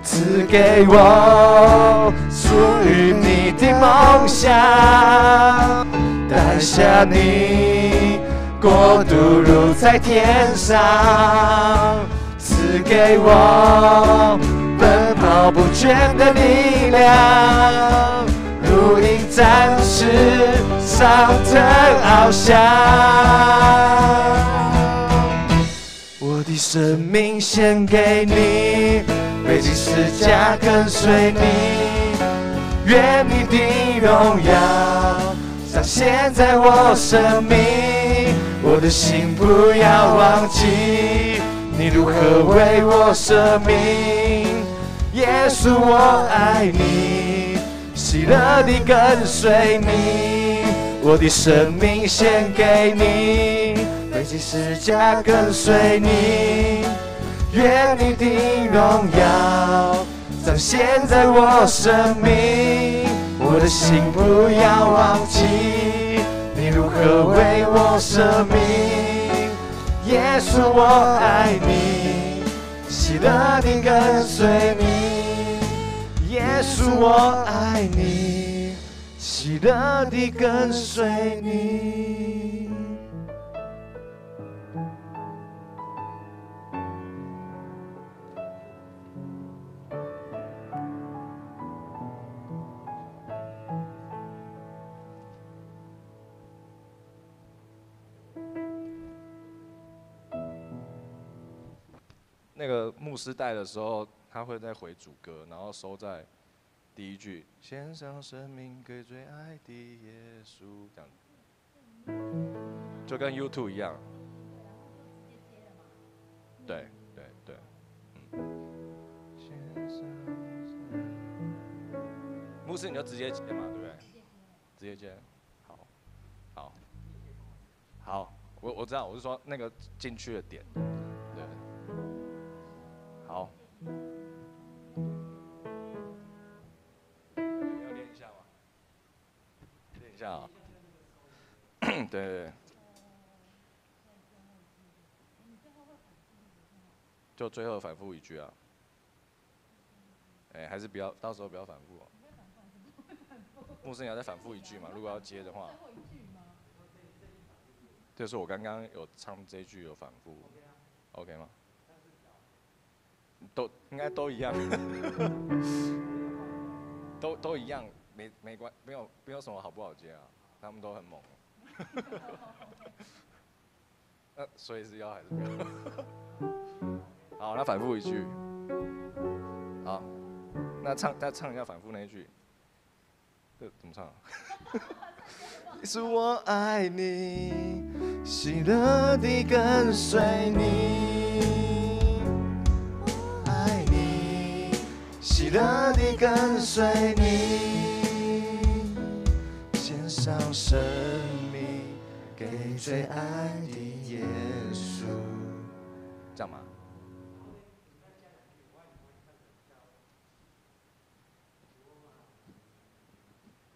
赐给我属于你的梦想，带下你国度如在天上，赐给我奔跑不倦的力量，如鹰展翅上腾翱翔。我的生命献给你，背起十架跟随你，愿你的荣耀彰显在我生命。我的心不要忘记你如何为我舍命。耶稣我爱你，喜乐地跟随你，我的生命献给你，背起十架跟随你，愿你的荣耀彰显在我生命。我的心不要忘记你如何为我舍命。耶稣我爱你，喜乐地跟随你。耶稣我爱你，喜乐地跟随你。那个牧师带的时候，他会再回主歌，然后收在第一句“献上生命给最爱的耶稣”这样，就跟 YouTube 一样。对对对，牧师你就直接接嘛，对不对？直接接，好，好，好，我知道，我是说那个进去的点，对。好，要练一下吗？练一下啊。对对对。就最后反复一句啊。哎，还是不要，到时候不要反复哦。牧师你要再反复一句嘛？如果要接的话。就是我刚刚有唱这一句有反复 ，OK 吗？都应该都一样，都一样，没有什么好不好接啊，他们都很猛。那所以是要还是不要？好，那反复一句。好，那再唱一下反复那一句。这怎么唱啊？是我爱你，喜乐地跟随你，爱你，喜乐地跟随你，献上生命给最爱的耶稣。这样吗？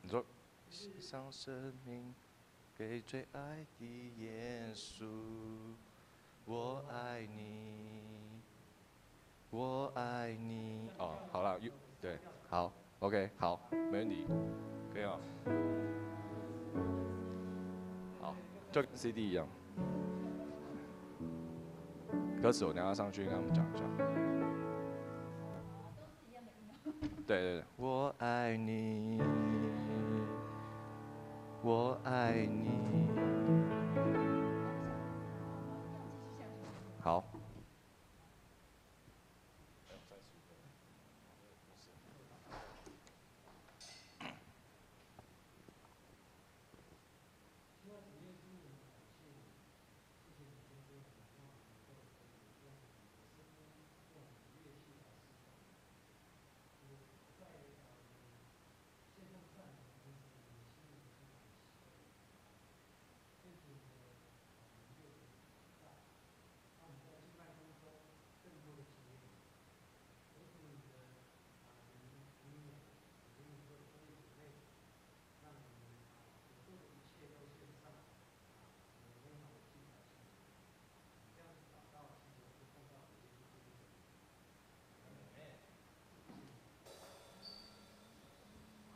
你说献上生命给最爱的耶稣，我爱你，我爱你。哦，好了，对，好 ，OK， 好，没问题，可以吗？好，就跟 CD 一样。歌词我等下上去跟他们讲一下。对对对，我爱你，我爱你。好。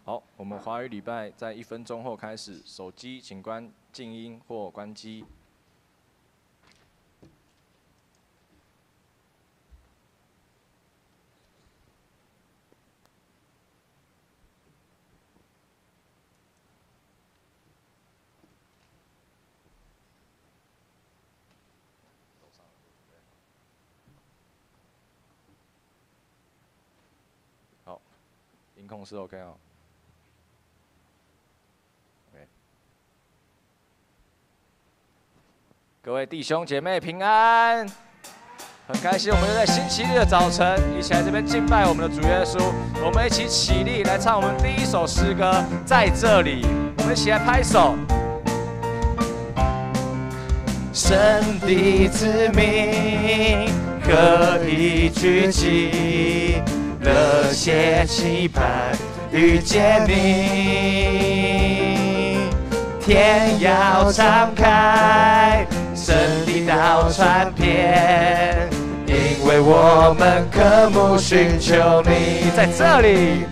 好，我们华语礼拜在1分钟后开始，手机请关静音或关机。好，音控是 OK 哦。各位弟兄姐妹平安，很开心，我们又在星期日的早晨一起来这边敬拜我们的主耶稣。我们一起起立来唱我们第1首诗歌，在这里，我们一起来拍手。神的子民可以聚集，热切期盼遇见你，天要敞开，神的道传遍，因为我们渴慕寻求你。在这里，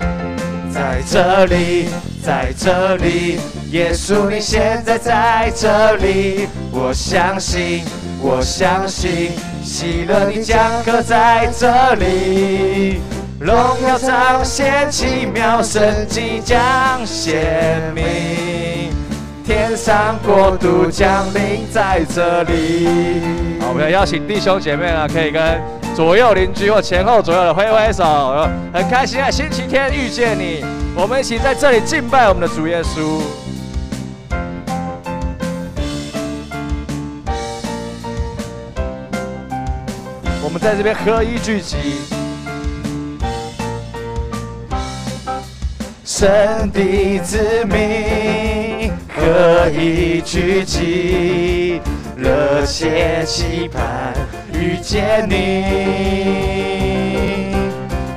在这里，在这里，耶稣你现在在这里，我相信，我相信，喜乐的江河在这里，荣耀彰显，奇妙神迹将显明，天上国度降临在这里。好，我们要邀请弟兄姐妹呢，可以跟左右邻居或前后左右的挥挥手，很开心在星期天遇见你，我们一起在这里敬拜我们的主耶稣。我们在这边合一聚集，神的子民可以聚集，热切期盼遇见你，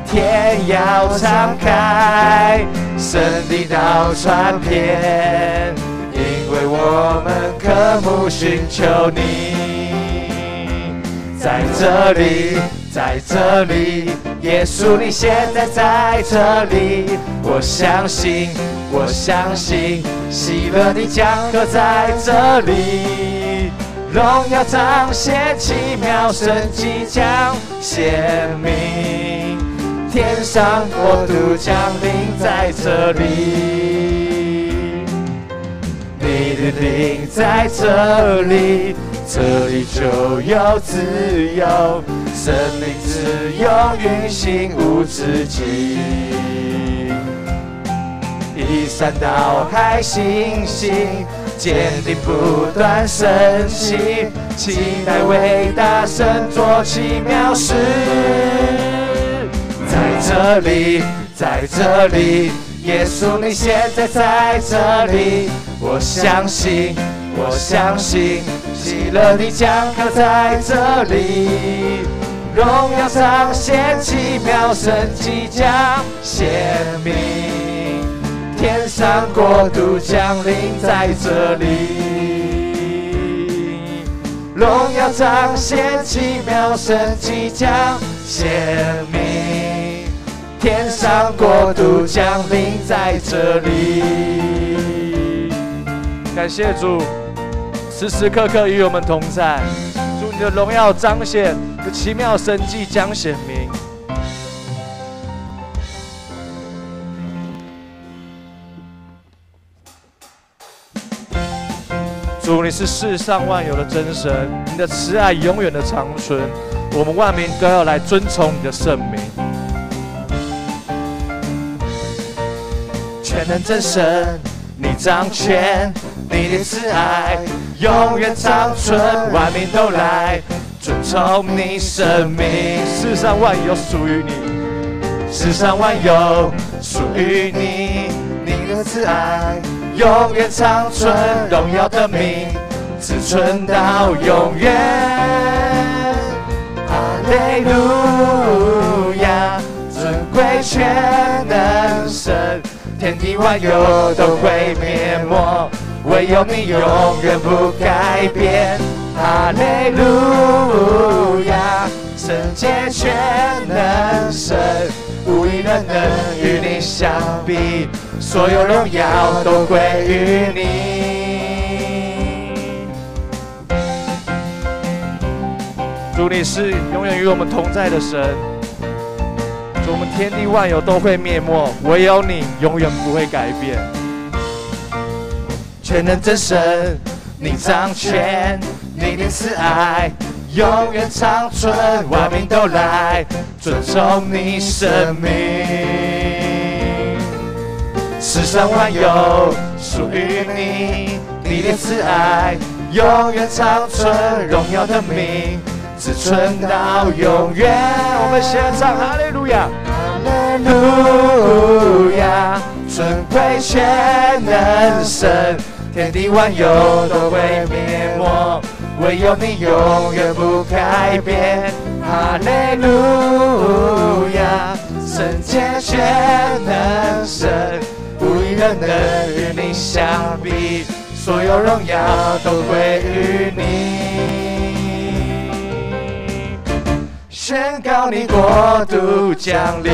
天要敞开，神的道传遍，因为我们渴慕寻求你。在这里，在这里，耶稣你现在在这里，我相信，我相信，喜乐的江河在这里，荣耀彰显，奇妙神迹将显明，天上国度降临在这里，你的灵在这里，这里就有自由，生命自由运行无止境，一山倒海星星，坚定不断升起，期待伟大神作奇妙事。在这里，在这里，耶稣你现在在这里，我相信，我相信，喜乐的江河在这里，荣耀彰显，奇妙神迹将显明，天上国度降临在这里，荣耀彰显，奇妙神迹将显明，天上国度降临在这里。感谢主，时时刻刻与我们同在，祝你的荣耀彰显，你的奇妙神迹将显明。主，你是世上万有的真神，你的慈爱永远的长存，我们万民都要来尊崇你的圣名。全能真神，你掌权，你的慈爱永远长存，万民都来尊崇你圣名。世上万有属于你，世上万有属于你，你的慈爱永远长存，荣耀的名自存到永远。哈利路亚，尊贵全能神，天地万有都会灭没，唯有你永远不改变。哈利路亚，圣洁全能神，无一人能与你相比，所有荣耀都归于你。主，你是永远与我们同在的神。主，我们天地万有都会灭没，唯有你永远不会改变。全能真神，你掌权，你的慈爱永远长存，万民都来尊重你生命。世上万有属于你，你的慈爱永远长存，荣耀的名只存到永远。我们献上哈利路亚，哈利路亚，尊贵全能神，天地万有都会灭没，唯有你永远不改变。哈利路亚，圣洁全能神，无一人能与你相比，所有荣耀都归于你。宣告你国度降临，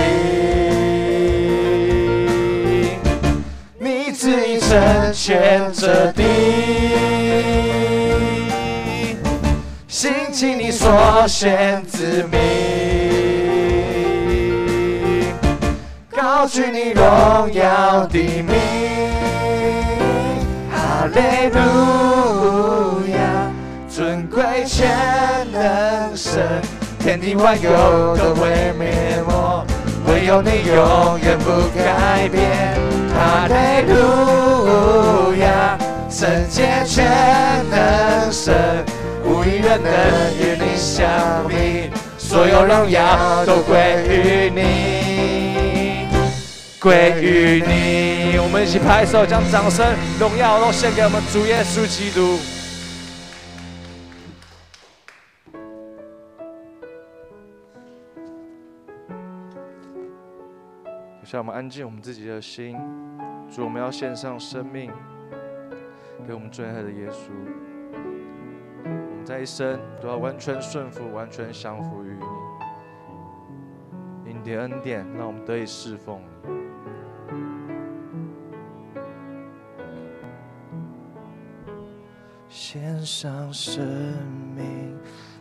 你旨意成全这地，兴起你所选子民，高举你荣耀的名。哈利路亚，尊贵全能神，天地万有都会灭没，唯有你永远不改变。哈利路亚，圣洁全能神，无一人能与你相比，所有荣耀都归于你，归于你。我们一起拍手，将掌声、荣耀都献给我们主耶稣基督。让我们安静我们自己的心，主，我们要献上生命给我们最爱的耶稣。我们在一生都要完全顺服，完全降服于你。因你的恩典，让我们得以侍奉你。献上生命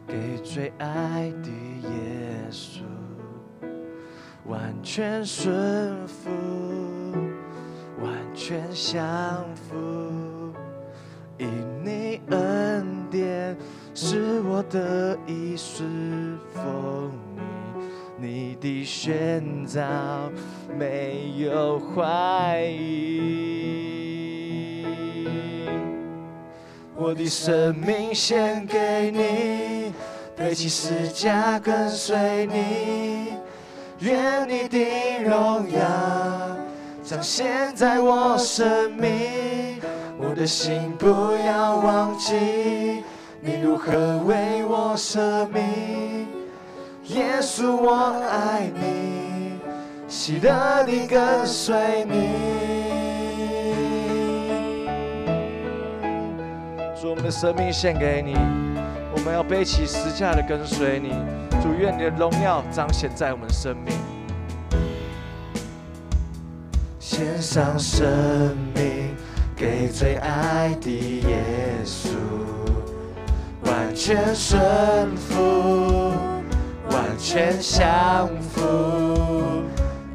给最爱的耶稣，完全顺服，完全降服，因你恩典是我得以侍奉你，你的选召没有怀疑。我的生命献给你，背起十架跟随你，愿你的荣耀彰显在我生命。我的心不要忘记你如何为我舍命。耶稣我爱你，喜乐地跟随你。主，我们的生命献给你，我们要背起十架的跟随你。主，愿你的荣耀彰显在我们生命。献上生命给最爱的耶稣，完全顺服，完全降服，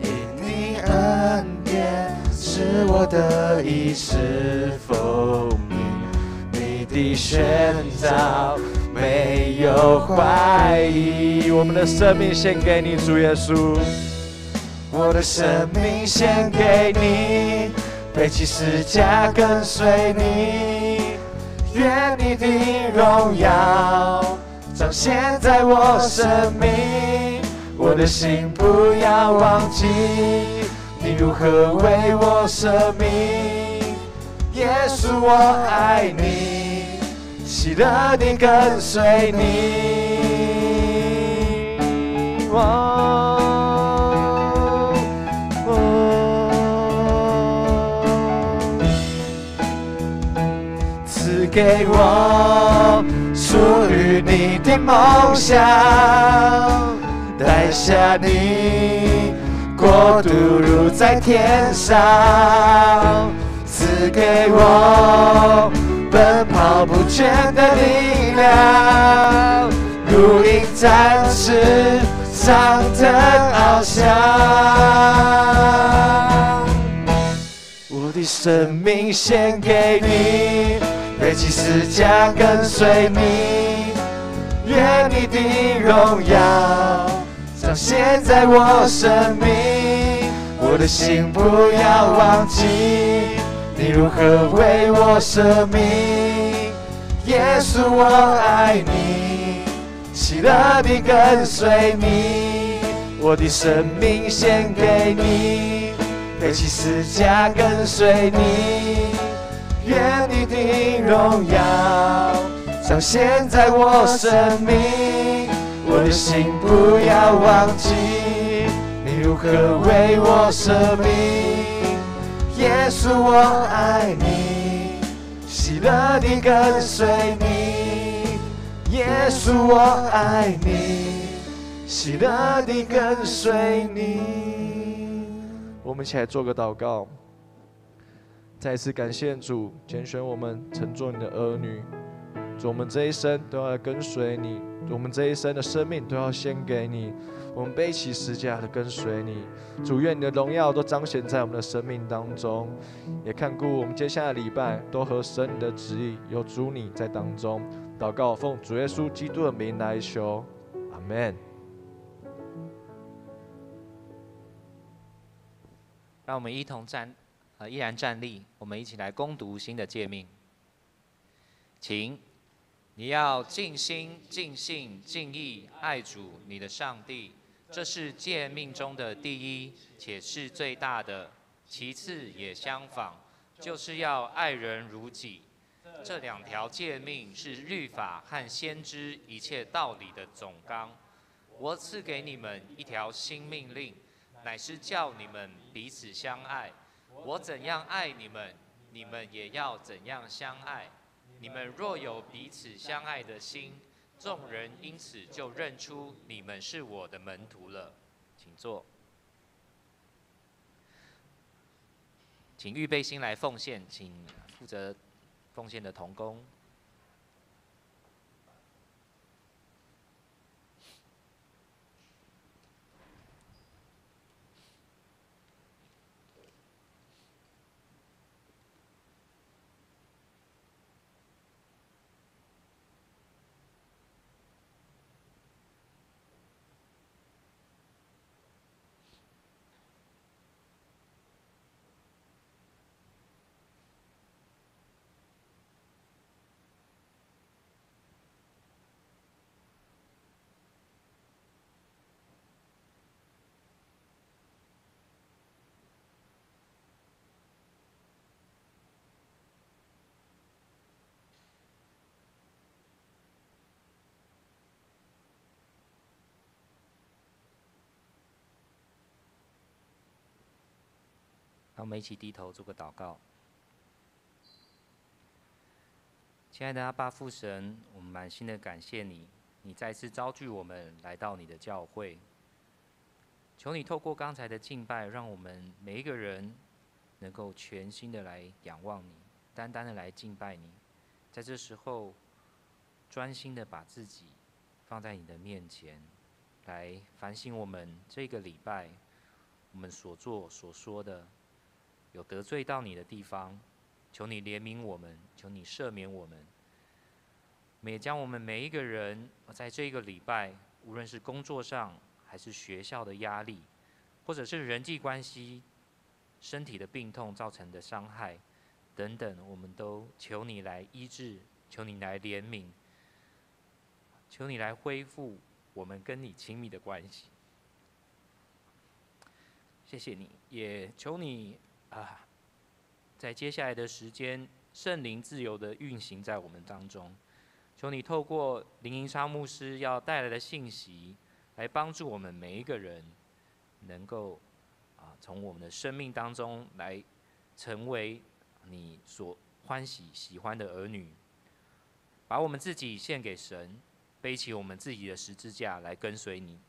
因你恩典是我得以侍奉你，你的选召没有怀疑。我们的生命献给你，主耶稣。我的生命献给你，背起十架跟随你，愿你的荣耀彰显在我生命。我的心不要忘记你如何为我舍命。耶稣我爱你，喜乐地跟随你。赐给我属于你的梦想，带下你国度如在天上，赐给我奔跑不倦的力量，如鹰展翅上腾翱翔。我的生命献给你，背起十架跟随你，愿你的荣耀彰显在我生命。我的心不要忘记你如何为我舍命。耶稣我爱你，喜乐地跟随你。我的生命献给你，背起十架跟随你，愿你的荣耀彰显在我生命。我的心不要忘记你如何为我舍命。耶稣我爱你，喜乐地跟随你。耶稣我爱你，喜乐地跟随你。我们一起来做个祷告，再一次感谢主拣选我们成做你的儿女。主，我们这一生都要跟随你，我们这一生的生命都要献给你，我们背起十架的跟随你。主，愿你的荣耀都彰显在我们的生命当中，也看顾我们接下来的礼拜都合神你的旨意，有主你在当中。祷告奉主耶稣基督的名来求，阿们。让我们依然站立，我们一起来攻读新的诫命。请，你要尽心、尽性、尽意爱主你的上帝，这是诫命中的第一，且是最大的。其次也相仿，就是要爱人如己。这两条诫命是律法和先知一切道理的总纲。我赐给你们一条新命令，乃是叫你们彼此相爱。我怎样爱你们，你们也要怎样相爱。你们若有彼此相爱的心，众人因此就认出你们是我的门徒了。请坐。请预备心来奉献，请负责奉献的同工。让我们一起低头做个祷告。亲爱的阿爸父神，我们满心的感谢你，你再次召聚我们来到你的教会。求你透过刚才的敬拜，让我们每一个人能够全心的来仰望你，单单的来敬拜你。在这时候，专心的把自己放在你的面前，来反省我们这个礼拜我们所做所说的有得罪到你的地方，求你怜悯我们，求你赦免我们。我们也将我们每一个人在这个礼拜，无论是工作上还是学校的压力，或者是人际关系、身体的病痛造成的伤害等等，我们都求你来医治，求你来怜悯，求你来恢复我们跟你亲密的关系。谢谢你，也求你在接下来的时间，圣灵自由的运行在我们当中。求你透过林营沙牧师要带来的信息，来帮助我们每一个人，能够从我们的生命当中来成为你所欢喜喜欢的儿女，把我们自己献给神，背起我们自己的十字架来跟随你。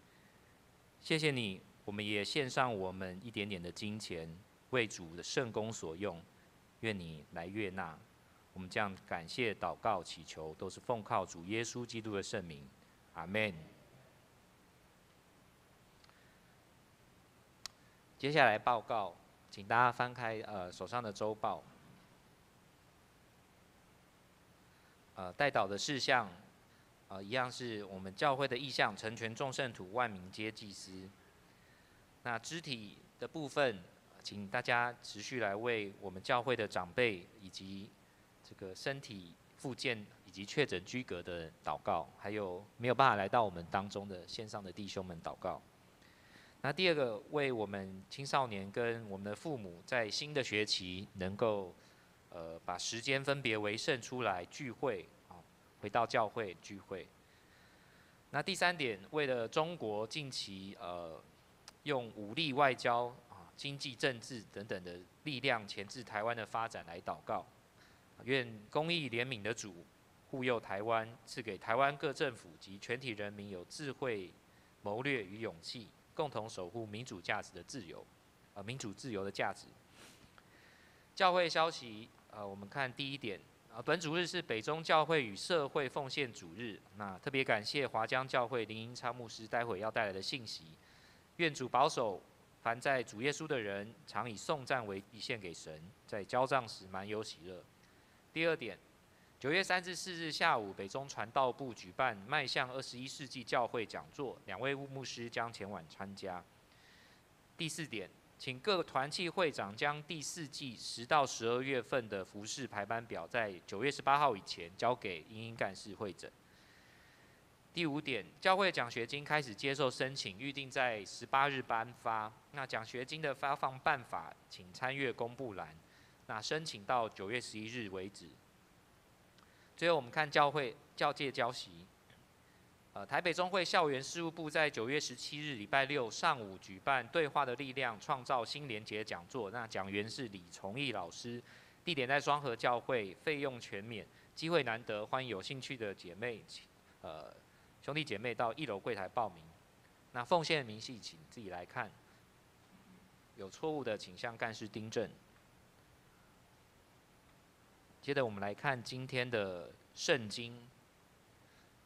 谢谢你，我们也献上我们一点点的金钱，为主的圣工所用，愿你来悦纳。我们这样感谢、祷告、祈求，都是奉靠主耶稣基督的圣名，阿们。接下来报告，请大家翻开手上的周报。代祷的事项，一样是我们教会的意向，成全众圣徒，万民皆祭司。那肢体的部分，请大家持续来为我们教会的长辈以及这个身体复健以及确诊居隔的祷告，还有没有办法来到我们当中的线上的弟兄们祷告。那第二个，为我们青少年跟我们的父母，在新的学期能够把时间分别为圣出来聚会，回到教会聚会。那第三点，为了中国近期用武力外交、经济政治等等的力量钳制台湾的发展来祷告，愿公义怜悯的主护佑台湾，赐给台湾各政府及全体人民有智慧、谋略与勇气，共同守护民主价值的自由，民主自由的价值。教会消息，我们看第一点，本主日是北中教会与社会奉献主日。那特别感谢华江教会林英昌牧师待会要带来的信息。愿主保守凡在主耶稣的人，常以颂赞为祭献给神，在交账时满有喜乐。第二点，9月3至4日下午，北中传道部举办迈向21世纪教会讲座，2位牧师将前往参加。第四点，请各团契会长将第4季10到12月份的服事排班表，在9月18号以前交给英英干事会诊。第五点，教会奖学金开始接受申请，预定在18日颁发。那奖学金的发放办法，请参阅公布栏。那申请到9月11日为止。最后，我们看教界交习。台北中会校园事务部在9月17日礼拜六上午举办对话的力量创造新连结讲座。那讲员是李崇义老师，地点在双和教会，费用全免，机会难得，欢迎有兴趣的姐妹兄弟姐妹到1楼柜台报名。那奉献明细请自己来看，有错误的请向干事订正。接着我们来看今天的圣经，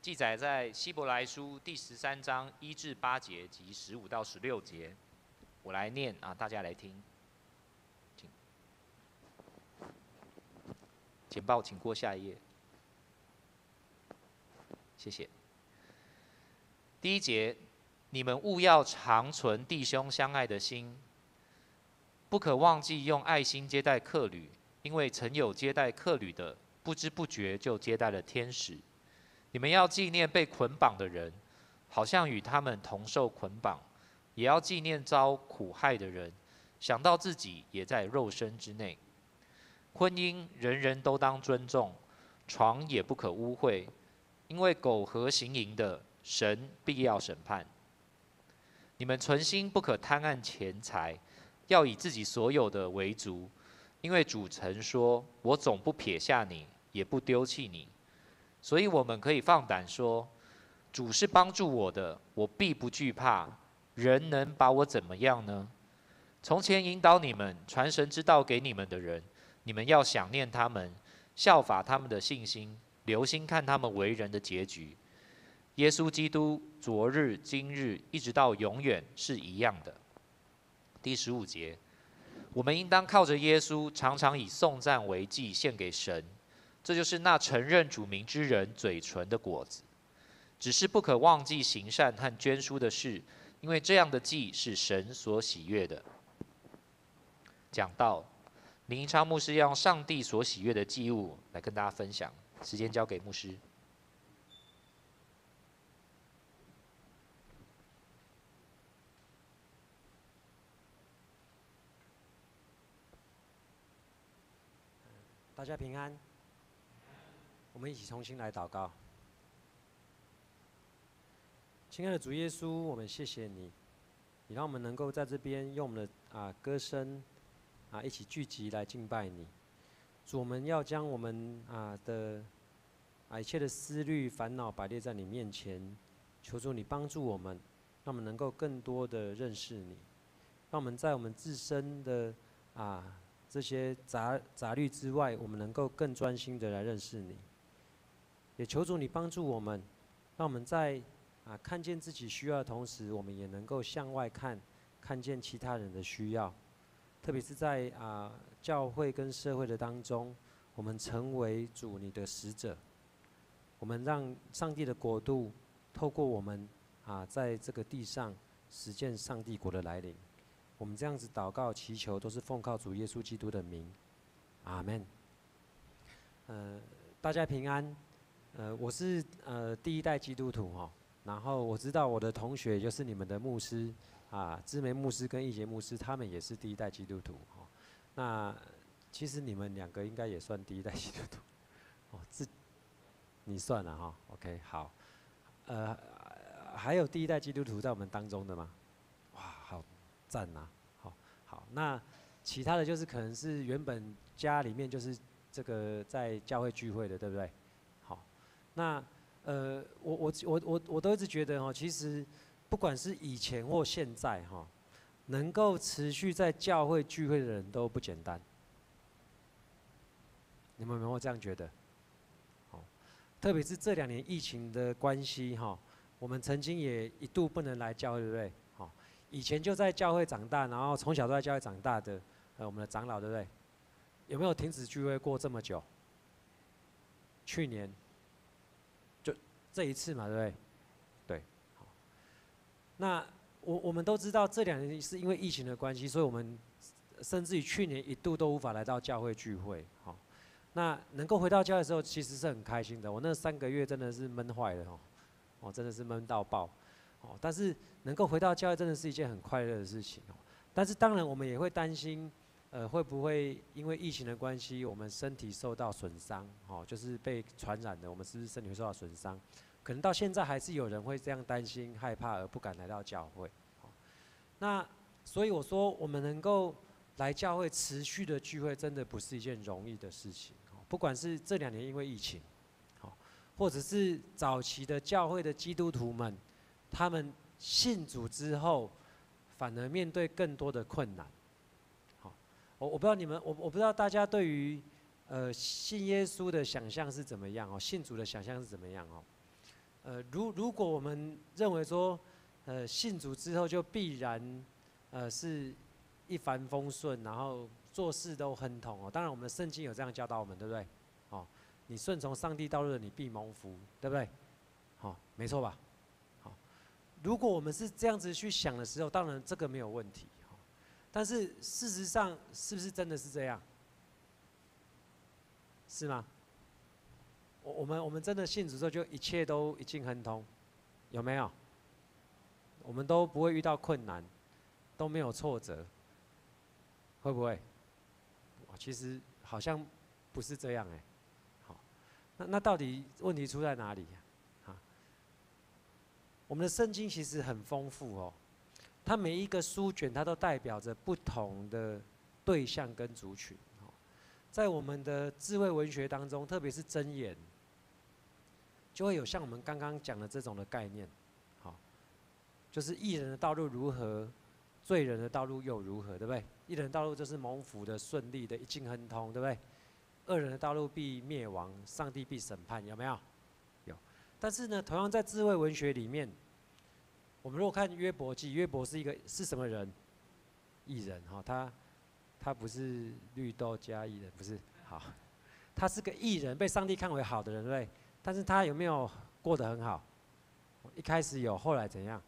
记载在希伯来书第13章1至8节及15到16节。我来念大家来听。简报请过下一页，谢谢。第1节，你们务要常存弟兄相爱的心，不可忘记用爱心接待客旅，因为曾有接待客旅的，不知不觉就接待了天使。你们要纪念被捆绑的人，好像与他们同受捆绑；也要纪念遭苦害的人，想到自己也在肉身之内。婚姻人人都当尊重，床也不可污秽，因为苟合行淫的，神必要审判。你们存心不可贪爱钱财，要以自己所有的为足，因为主曾说：“我总不撇下你，也不丢弃你。”所以我们可以放胆说：“主是帮助我的，我必不惧怕。人能把我怎么样呢？”从前引导你们、传神之道给你们的人，你们要想念他们，效法他们的信心，留心看他们为人的结局。耶稣基督昨日、今日，一直到永远是一样的。第15节，我们应当靠着耶稣，常常以颂赞为祭献给神，这就是那承认主名之人嘴唇的果子。只是不可忘记行善和捐书的事，因为这样的祭是神所喜悦的。讲到林英昌牧师要用上帝所喜悦的祭物来跟大家分享，时间交给牧师。大家平安，我们一起重新来祷告。亲爱的主耶稣，我们谢谢你，你让我们能够在这边用我们的歌声一起聚集来敬拜你。主，我们要将我们一切的思虑、烦恼摆列在你面前，求主你帮助我们，让我们能够更多的认识你，让我们在我们自身的这些杂律之外，我们能够更专心的来认识你。也求主你帮助我们，让我们在看见自己需要的同时，我们也能够向外看，看见其他人的需要。特别是在教会跟社会的当中，我们成为主你的使者，我们让上帝的国度透过我们在这个地上实践上帝国的来临。我们这样子祷告祈求，都是奉靠主耶稣基督的名，阿们。大家平安。我是第一代基督徒哈，然后我知道我的同学就是你们的牧师知梅牧师跟义杰牧师，他们也是第一代基督徒哈。那其实你们两个应该也算第一代基督徒你算了哈 ，OK 好。还有第一代基督徒在我们当中的吗？哇，好赞呐！好，那其他的就是可能是原本家里面就是这个在教会聚会的，对不对？好，那我都一直觉得其实不管是以前或现在能够持续在教会聚会的人都不简单。你们有没有这样觉得？特别是这2年疫情的关系我们曾经也一度不能来教会，对不对？以前就在教会长大，然后从小都在教会长大的我们的长老，对不对？有没有停止聚会过这么久？去年就这一次嘛，对不对？对，好。那我们都知道这2年是因为疫情的关系，所以我们甚至于去年一度都无法来到教会聚会，那能够回到教会的时候，其实是很开心的。我那3个月真的是闷坏了真的是闷到爆但是能够回到教会，真的是一件很快乐的事情但是当然，我们也会担心，会不会因为疫情的关系，我们身体受到损伤就是被传染的，我们是不是身体会受到损伤？可能到现在还是有人会这样担心、害怕而不敢来到教会。那所以我说，我们能够来教会持续的聚会，真的不是一件容易的事情。不管是这2年因为疫情，或者是早期的教会的基督徒们，他们信主之后，反而面对更多的困难。我不知道你们，我不知道大家对于信耶稣的想象是怎么样信主的想象是怎么样如果我们认为说，信主之后就必然是一帆风顺，然后做事都亨通当然我们的圣经有这样教导我们，对不对？你顺从上帝道路的，你必蒙福，对不对？没错吧？如果我们是这样子去想的时候，当然这个没有问题但是事实上，是不是真的是这样？是吗？我们真的信主之后，就一切都一径亨通，有没有？我们都不会遇到困难，都没有挫折，会不会？其实好像不是这样那到底问题出在哪里我们的圣经其实很丰富它每一个书卷，它都代表着不同的对象跟族群在我们的智慧文学当中，特别是箴言，就会有像我们刚刚讲的这种的概念就是义人的道路如何，罪人的道路又如何，对不对？义人的道路就是蒙福的、顺利的、一径亨通，对不对？恶人的道路必灭亡，上帝必审判，有没有？有。但是呢，同样在智慧文学里面，我们如果看约伯记，约伯是什么人？义人他不是绿豆加义人，不是好，他是个义人，被上帝看为好的人，对不对？但是他有没有过得很好？一开始有，后来怎样？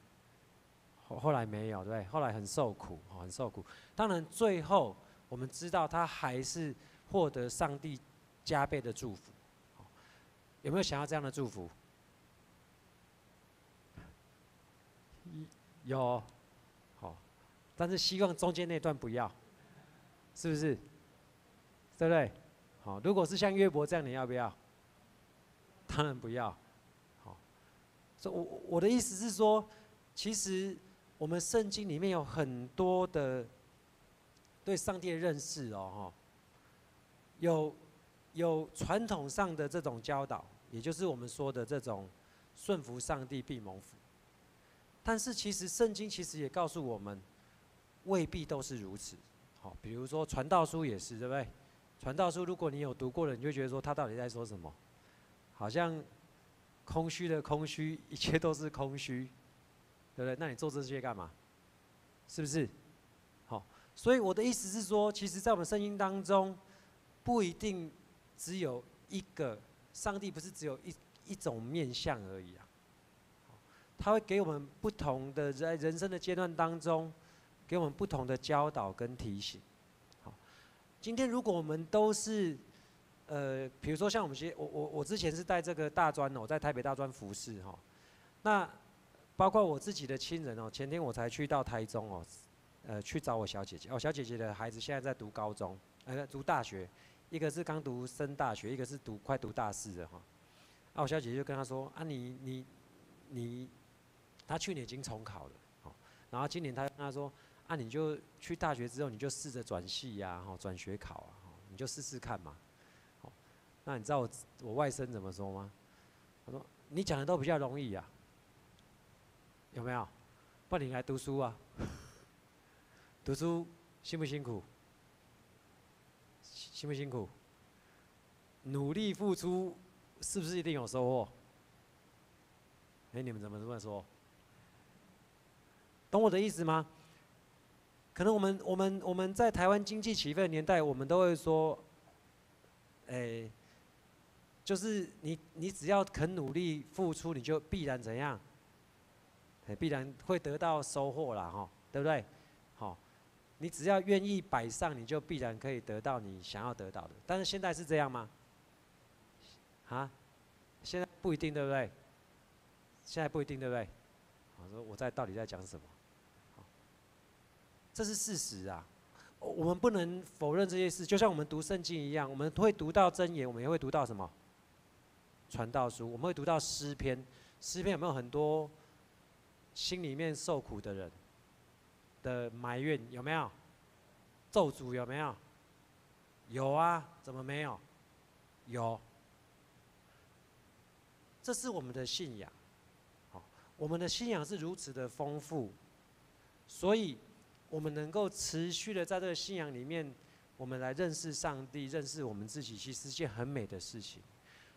后来没有，对不对？后来很受苦，很受苦。当然，最后我们知道他还是获得上帝加倍的祝福。有没有想要这样的祝福？有，好，但是希望中间那段不要，是不是？对不对？好，如果是像约伯这样，你要不要？当然不要。好，所以我的意思是说，其实我们圣经里面有很多的对上帝的认识有传统上的这种教导，也就是我们说的这种顺服上帝必蒙福。但是其实圣经其实也告诉我们，未必都是如此。好，比如说传道书也是，对不对？传道书如果你有读过的，你就觉得说他到底在说什么？好像空虚的空虚，一切都是空虚，对不对？那你做这些干嘛？是不是？好，所以我的意思是说，其实，在我们圣经当中，不一定只有一个上帝，不是只有一种面相而已啊。他会给我们不同的在人生的阶段当中，给我们不同的教导跟提醒。好，今天如果我们都是比如说像我之前是带这个大专我在台北大专服侍哈，那包括我自己的亲人哦，前天我才去到台中哦，去找我小姐姐哦，小姐姐的孩子现在在读高中，读大学，一个是刚读升大学，一个是快读大四的哈。啊，我小姐姐就跟他说啊，他去年已经重考了，好，然后今年他跟他说啊，你就去大学之后你就试着转系呀，转学考啊，你就试试看嘛。那你知道我外甥怎么说吗？他说：“你讲的都比较容易啊，有没有？不然你来读书啊，读书辛不辛苦？辛不辛苦？努力付出是不是一定有收获？你们怎么这么说？懂我的意思吗？可能我们在台湾经济起飞的年代，我们都会说，就是你只要肯努力付出，你就必然怎样？必然会得到收获啦，哈，对不对？好，你只要愿意摆上，你就必然可以得到你想要得到的。但是现在是这样吗？啊？现在不一定，对不对？现在不一定，对不对？我说到底在讲什么？这是事实啊。我们不能否认这些事，就像我们读圣经一样，我们会读到箴言，我们也会读到什么？传道书，我们会读到诗篇。诗篇有没有很多心里面受苦的人的埋怨？有没有？咒诅有没有？有啊，怎么没有？有。这是我们的信仰。好，我们的信仰是如此的丰富，所以我们能够持续的在这个信仰里面，我们来认识上帝，认识我们自己，其实是件很美的事情。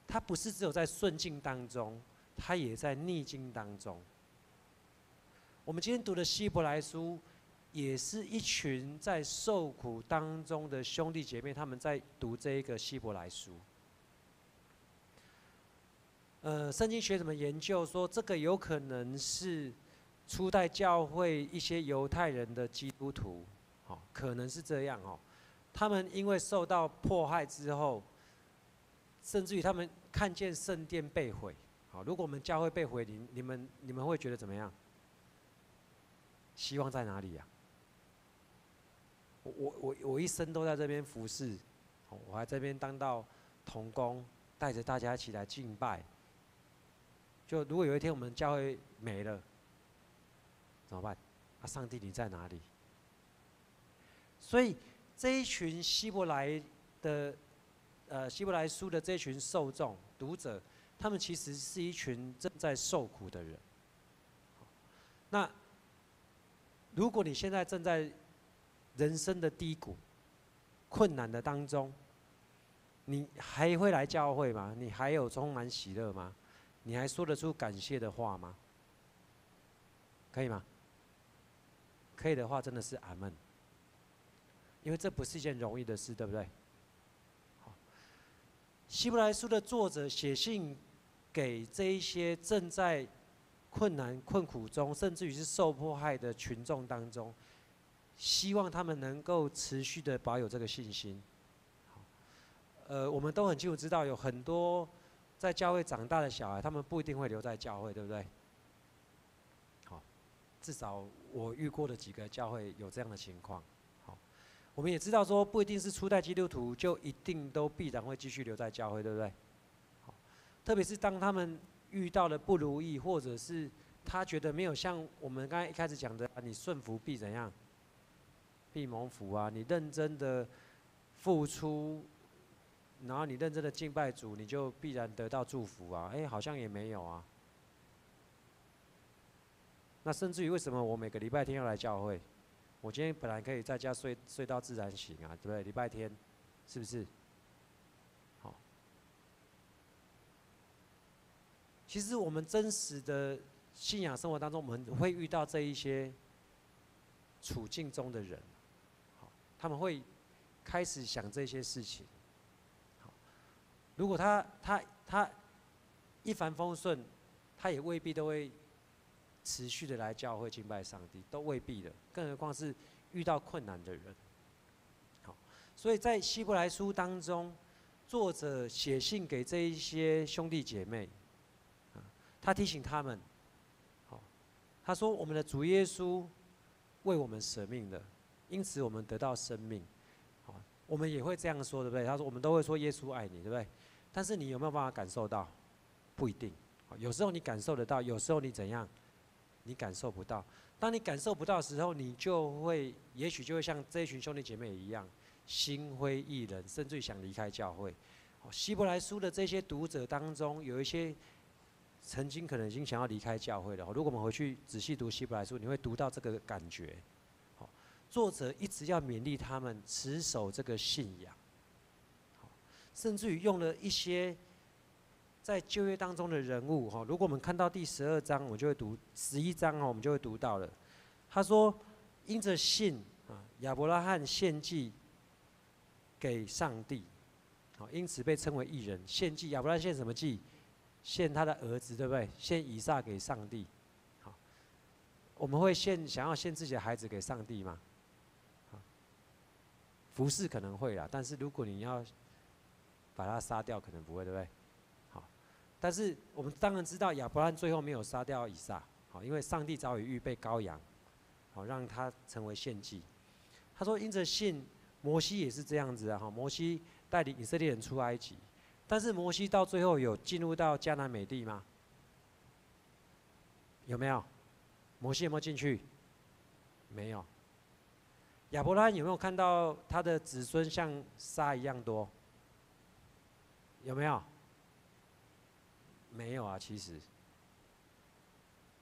它不是只有在顺境当中，它也在逆境当中。我们今天读的希伯来书，也是一群在受苦当中的兄弟姐妹，他们在读这一个希伯来书。圣经学者们研究说，这个有可能是初代教会一些犹太人的基督徒，可能是这样哦。他们因为受到迫害之后，甚至于他们看见圣殿被毁，好，如果我们教会被毁，你们会觉得怎么样？希望在哪里呀？我一生都在这边服侍，我还这边当到同工，带着大家一起来敬拜。就如果有一天我们教会没了，怎么办？啊，上帝你在哪里？所以这一群希伯来书的这一群受众读者，他们其实是一群正在受苦的人。那如果你现在正在人生的低谷、困难的当中，你还会来教会吗？你还有充满喜乐吗？你还说得出感谢的话吗？可以吗？可以的话，真的是阿们。因为这不是一件容易的事，对不对？好，希伯来书的作者写信给这一些正在困难困苦中，甚至于是受迫害的群众当中，希望他们能够持续的保有这个信心。我们都很清楚知道，有很多在教会长大的小孩，他们不一定会留在教会，对不对？好，至少我遇过的几个教会有这样的情况。好，我们也知道说，不一定是初代基督徒就一定都必然会继续留在教会，对不对？好，特别是当他们遇到了不如意，或者是他觉得没有像我们刚才一开始讲的，你顺服必怎样？必蒙福啊！你认真的付出，然后你认真的敬拜主，你就必然得到祝福啊！好像也没有啊。那甚至于为什么我每个礼拜天要来教会？我今天本来可以在家睡到自然醒啊，对不对？礼拜天，是不是？好，其实我们真实的信仰生活当中，我们会遇到这一些处境中的人，好，他们会开始想这些事情。好，如果他一帆风顺，他也未必都会持续的来教会敬拜上帝，都未必的，更何况是遇到困难的人。好，所以在希伯来书当中，作者写信给这一些兄弟姐妹，他提醒他们，好，他说我们的主耶稣为我们舍命的，因此我们得到生命。好，我们也会这样说，对不对？他说我们都会说耶稣爱你，对不对？但是你有没有办法感受到？不一定。有时候你感受得到，有时候你怎样？你感受不到。当你感受不到的时候，你就会，也许就会像这一群兄弟姐妹一样，心灰意冷，甚至想离开教会。希伯来书的这些读者当中，有一些曾经可能已经想要离开教会了。如果我们回去仔细读希伯来书，你会读到这个感觉。作者一直要勉励他们持守这个信仰，甚至于用了一些在旧约当中的人物，如果我们看到第12章，我们就会读11章，我们就会读到了。他说，因着信，亚伯拉罕献祭给上帝，因此被称为义人。献祭，亚伯拉罕献什么祭？献他的儿子，对不对？献以撒给上帝。我们会想要献自己的孩子给上帝吗？服侍可能会啦，但是如果你要把他杀掉，可能不会，对不对？但是我们当然知道亚伯拉罕最后没有杀掉以撒，因为上帝早已预备羔羊，让他成为献祭。他说因着信，摩西也是这样子啊，摩西带领以色列人出埃及，但是摩西到最后有进入到迦南美地吗？有没有？摩西有没有进去？没有。亚伯拉罕有没有看到他的子孙像沙一样多？有没有？没有啊，其实。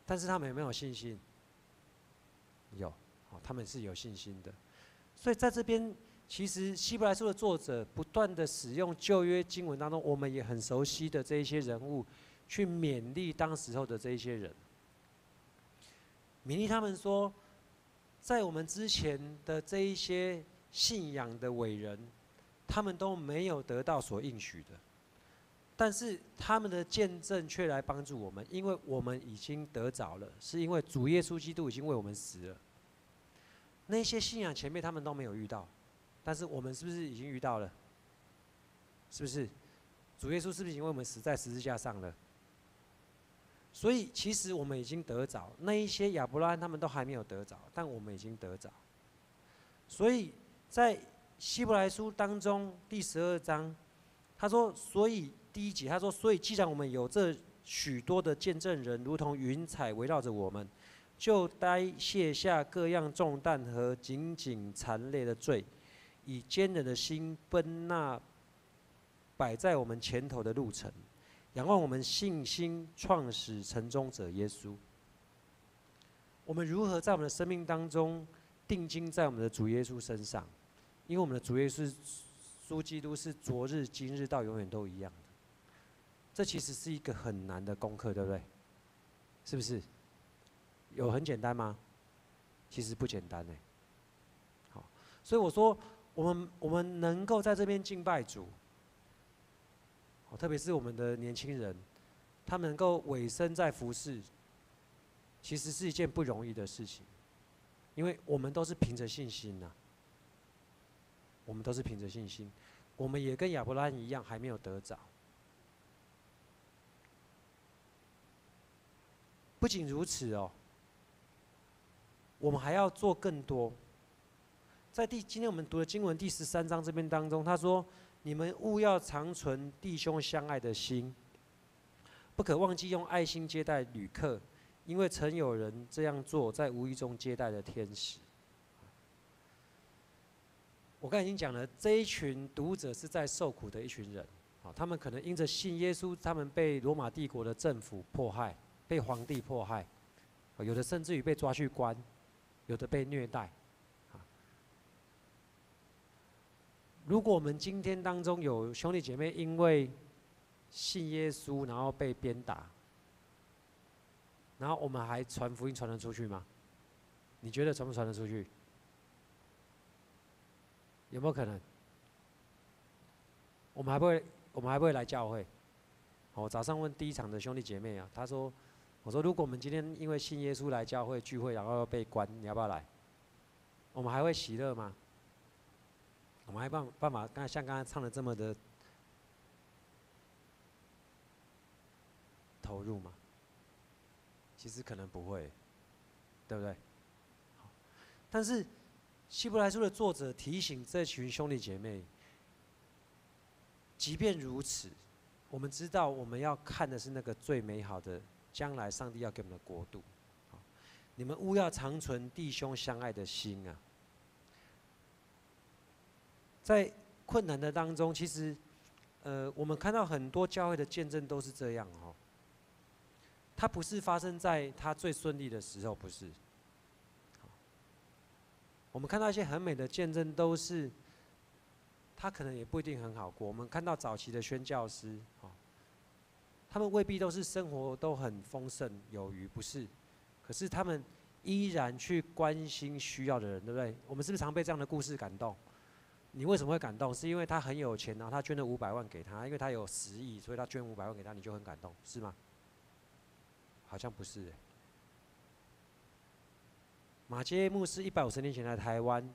但是他们有没有信心？有，他们是有信心的。所以在这边，其实希伯来书的作者不断的使用旧约经文当中我们也很熟悉的这一些人物，去勉励当时候的这一些人，勉励他们说，在我们之前的这一些信仰的伟人，他们都没有得到所应许的。但是他们的见证却来帮助我们，因为我们已经得着了，是因为主耶稣基督已经为我们死了。那些信仰前辈他们都没有遇到，但是我们是不是已经遇到了？是不是？主耶稣是不是已经为我们死在十字架上了？所以其实我们已经得着，那一些亚伯拉罕他们都还没有得着，但我们已经得着。所以在希伯来书当中第12章，他说，所以第1节他说，所以既然我们有这许多的见证人，如同云彩围绕着我们，就该卸下各样重担和紧紧缠累的罪，以坚忍的心奔那摆在我们前头的路程，仰望我们信心创始成终者耶稣。我们如何在我们的生命当中定睛在我们的主耶稣身上？因为我们的主耶稣基督是昨日、今日到永远都一样的。这其实是一个很难的功课，对不对？是不是？有很简单吗？其实不简单呢。好，所以我说，我们能够在这边敬拜主，特别是我们的年轻人，他们能够委身在服事，其实是一件不容易的事情，因为我们都是凭着信心呐。我们都是凭着信心，我们也跟亚伯拉罕一样，还没有得着。不仅如此哦，我们还要做更多。在今天我们读的经文第13章这边当中，他说：“你们务要常存弟兄相爱的心，不可忘记用爱心接待旅客，因为曾有人这样做，在无意中接待了天使。”我刚才已经讲了，这一群读者是在受苦的一群人，他们可能因着信耶稣，他们被罗马帝国的政府迫害，被皇帝迫害，有的甚至于被抓去关，有的被虐待。如果我们今天当中有兄弟姐妹因为信耶稣，然后被鞭打，然后我们还传福音传得出去吗？你觉得传不传得出去？有没有可能？我们还不会来教会？我早上问第一场的兄弟姐妹啊，我说如果我们今天因为信耶稣来教会聚会，然后被关，你要不要来？我们还会喜乐吗？我们还办法像刚才唱的这么的投入吗？其实可能不会，对不对？但是希伯来书的作者提醒这群兄弟姐妹，即便如此，我们知道我们要看的是那个最美好的将来上帝要给我们的国度。你们务要长存弟兄相爱的心啊！在困难的当中，其实，我们看到很多教会的见证都是这样哦。它不是发生在他最顺利的时候，不是。我们看到一些很美的见证，都是他可能也不一定很好过。我们看到早期的宣教师，他们未必都是生活都很丰盛有余，不是。可是他们依然去关心需要的人，对不对？我们是不是常被这样的故事感动？你为什么会感动？是因为他很有钱，然后他捐了500万给他，因为他有10亿，所以他捐500万给他，你就很感动，是吗？好像不是。马偕牧师150年前来台湾，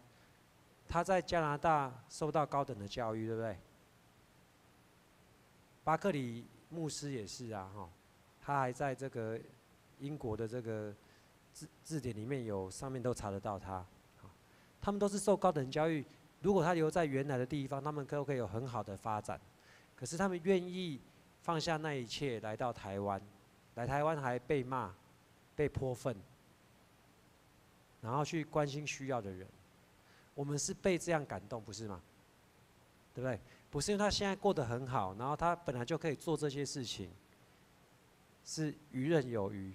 他在加拿大受到高等的教育，对不对？巴克里牧师也是啊，他还在这个英国的这个字典里面上面都查得到他。他们都是受高等教育。如果他留在原来的地方，他们都可以有很好的发展。可是他们愿意放下那一切来到台湾，来台湾还被骂、被泼粪，然后去关心需要的人。我们是被这样感动，不是吗？对不对？不是因为他现在过得很好，然后他本来就可以做这些事情，是游刃有余，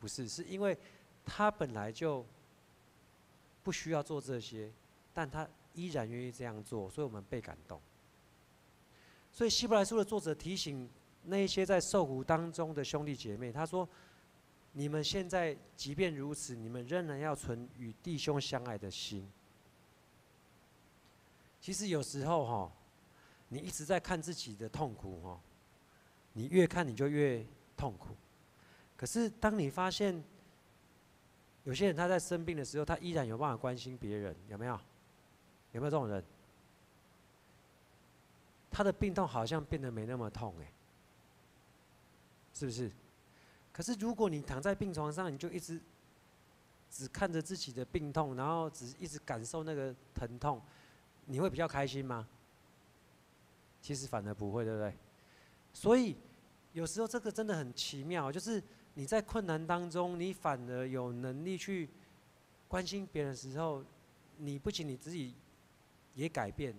不是，是因为他本来就不需要做这些，但他依然愿意这样做，所以我们被感动。所以希伯来书的作者提醒那一些在受苦当中的兄弟姐妹，他说：你们现在即便如此，你们仍然要存与弟兄相爱的心。其实有时候你一直在看自己的痛苦你越看你就越痛苦。可是当你发现有些人他在生病的时候，他依然有办法关心别人，有没有？有没有这种人？他的病痛好像变得没那么痛是不是？可是如果你躺在病床上，你就一直只看着自己的病痛，然后一直感受那个疼痛，你会比较开心吗？其实反而不会，对不对？所以有时候这个真的很奇妙，就是你在困难当中，你反而有能力去关心别人的时候，你不仅你自己也改变，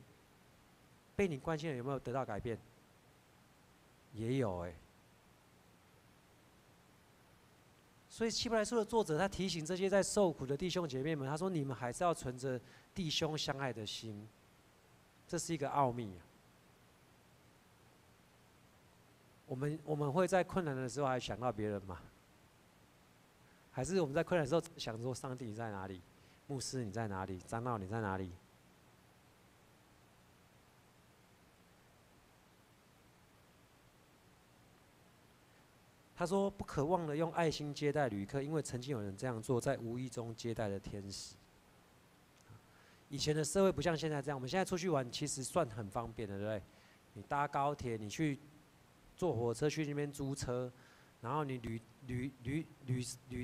被你关心的人有没有得到改变？也有所以希伯来书的作者他提醒这些在受苦的弟兄姐妹们，他说：你们还是要存着弟兄相爱的心，这是一个奥秘我们会在困难的时候还想到别人吗？还是我们在困难的时候想说：上帝你在哪里？牧师你在哪里？长老你在哪里？他说：不可忘了用爱心接待旅客，因为曾经有人这样做，在无意中接待了天使。以前的社会不像现在这样，我们现在出去玩其实算很方便的，对不对？你搭高铁，你去坐火车去那边租车，然后你旅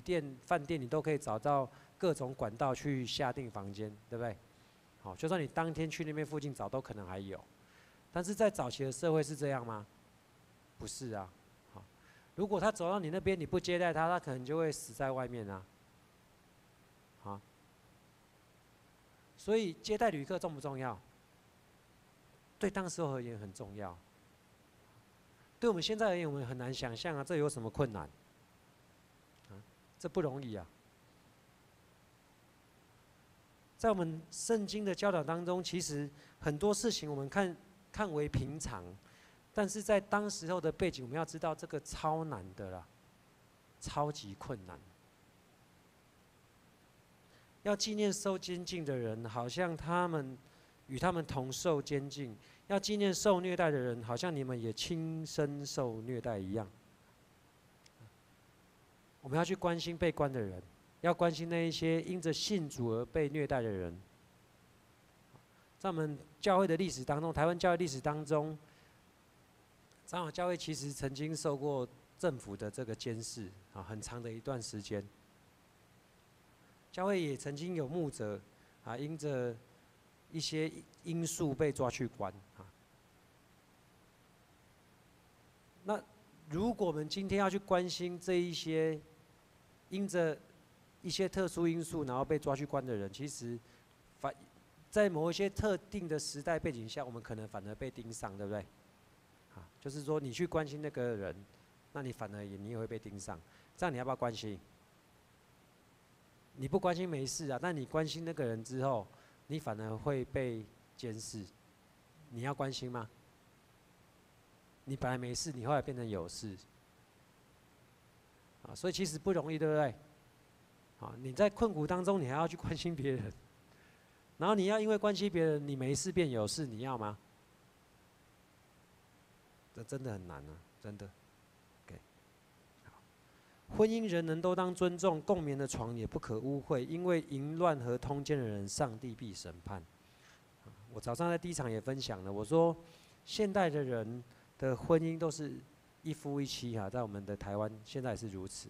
店、饭店，你都可以找到各种管道去下订房间，对不对？好，就算你当天去那边附近找，都可能还有。但是在早期的社会是这样吗？不是啊。如果他走到你那边，你不接待他，他可能就会死在外面啊。所以接待旅客重不重要？对当时而言很重要。对我们现在而言，我们很难想象这有什么困难？这不容易啊。在我们圣经的教导当中，其实很多事情我们看为平常，但是在当时候的背景，我们要知道这个超难的啦，超级困难。要纪念受监禁的人，好像他们与他们同受监禁；要纪念受虐待的人，好像你们也亲身受虐待一样。我们要去关心被关的人，要关心那一些因着信主而被虐待的人。在我们教会的历史当中，台湾教会历史当中，长老教会其实曾经受过政府的这个监视啊，很长的一段时间。教会也曾经有牧者啊，因着一些因素被抓去关啊。那如果我们今天要去关心这一些因着一些特殊因素然后被抓去关的人，其实在某一些特定的时代背景下，我们可能反而被盯上，对不对？啊，就是说你去关心那个人，那你反而你也会被盯上，这样你要不要关心？你不关心没事啊，但你关心那个人之后，你反而会被监视，你要关心吗？你本来没事，你后来变成有事，啊，所以其实不容易，对不对？啊，你在困苦当中，你还要去关心别人，然后你要因为关心别人，你没事变有事，你要吗？这真的很难啊，真的。婚姻人人都当尊重，共眠的床也不可污秽，因为淫乱和通奸的人，上帝必审判。我早上在第一场也分享了，我说现代的人的婚姻都是一夫一妻哈，在我们的台湾现在也是如此。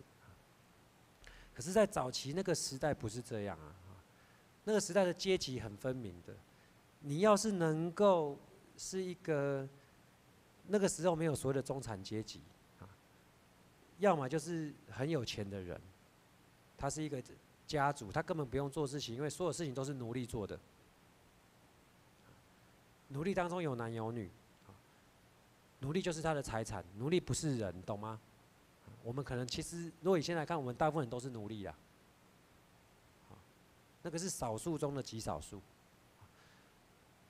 可是，在早期那个时代不是这样啊，那个时代的阶级很分明的。你要是能够是一个那个时候没有所谓的中产阶级。要么就是很有钱的人，他是一个家族，他根本不用做事情，因为所有事情都是奴隶做的。奴隶当中有男有女，奴隶就是他的财产，奴隶不是人，懂吗？我们可能其实，如果以现在看，我们大部分人都是奴隶啦。那个是少数中的极少数。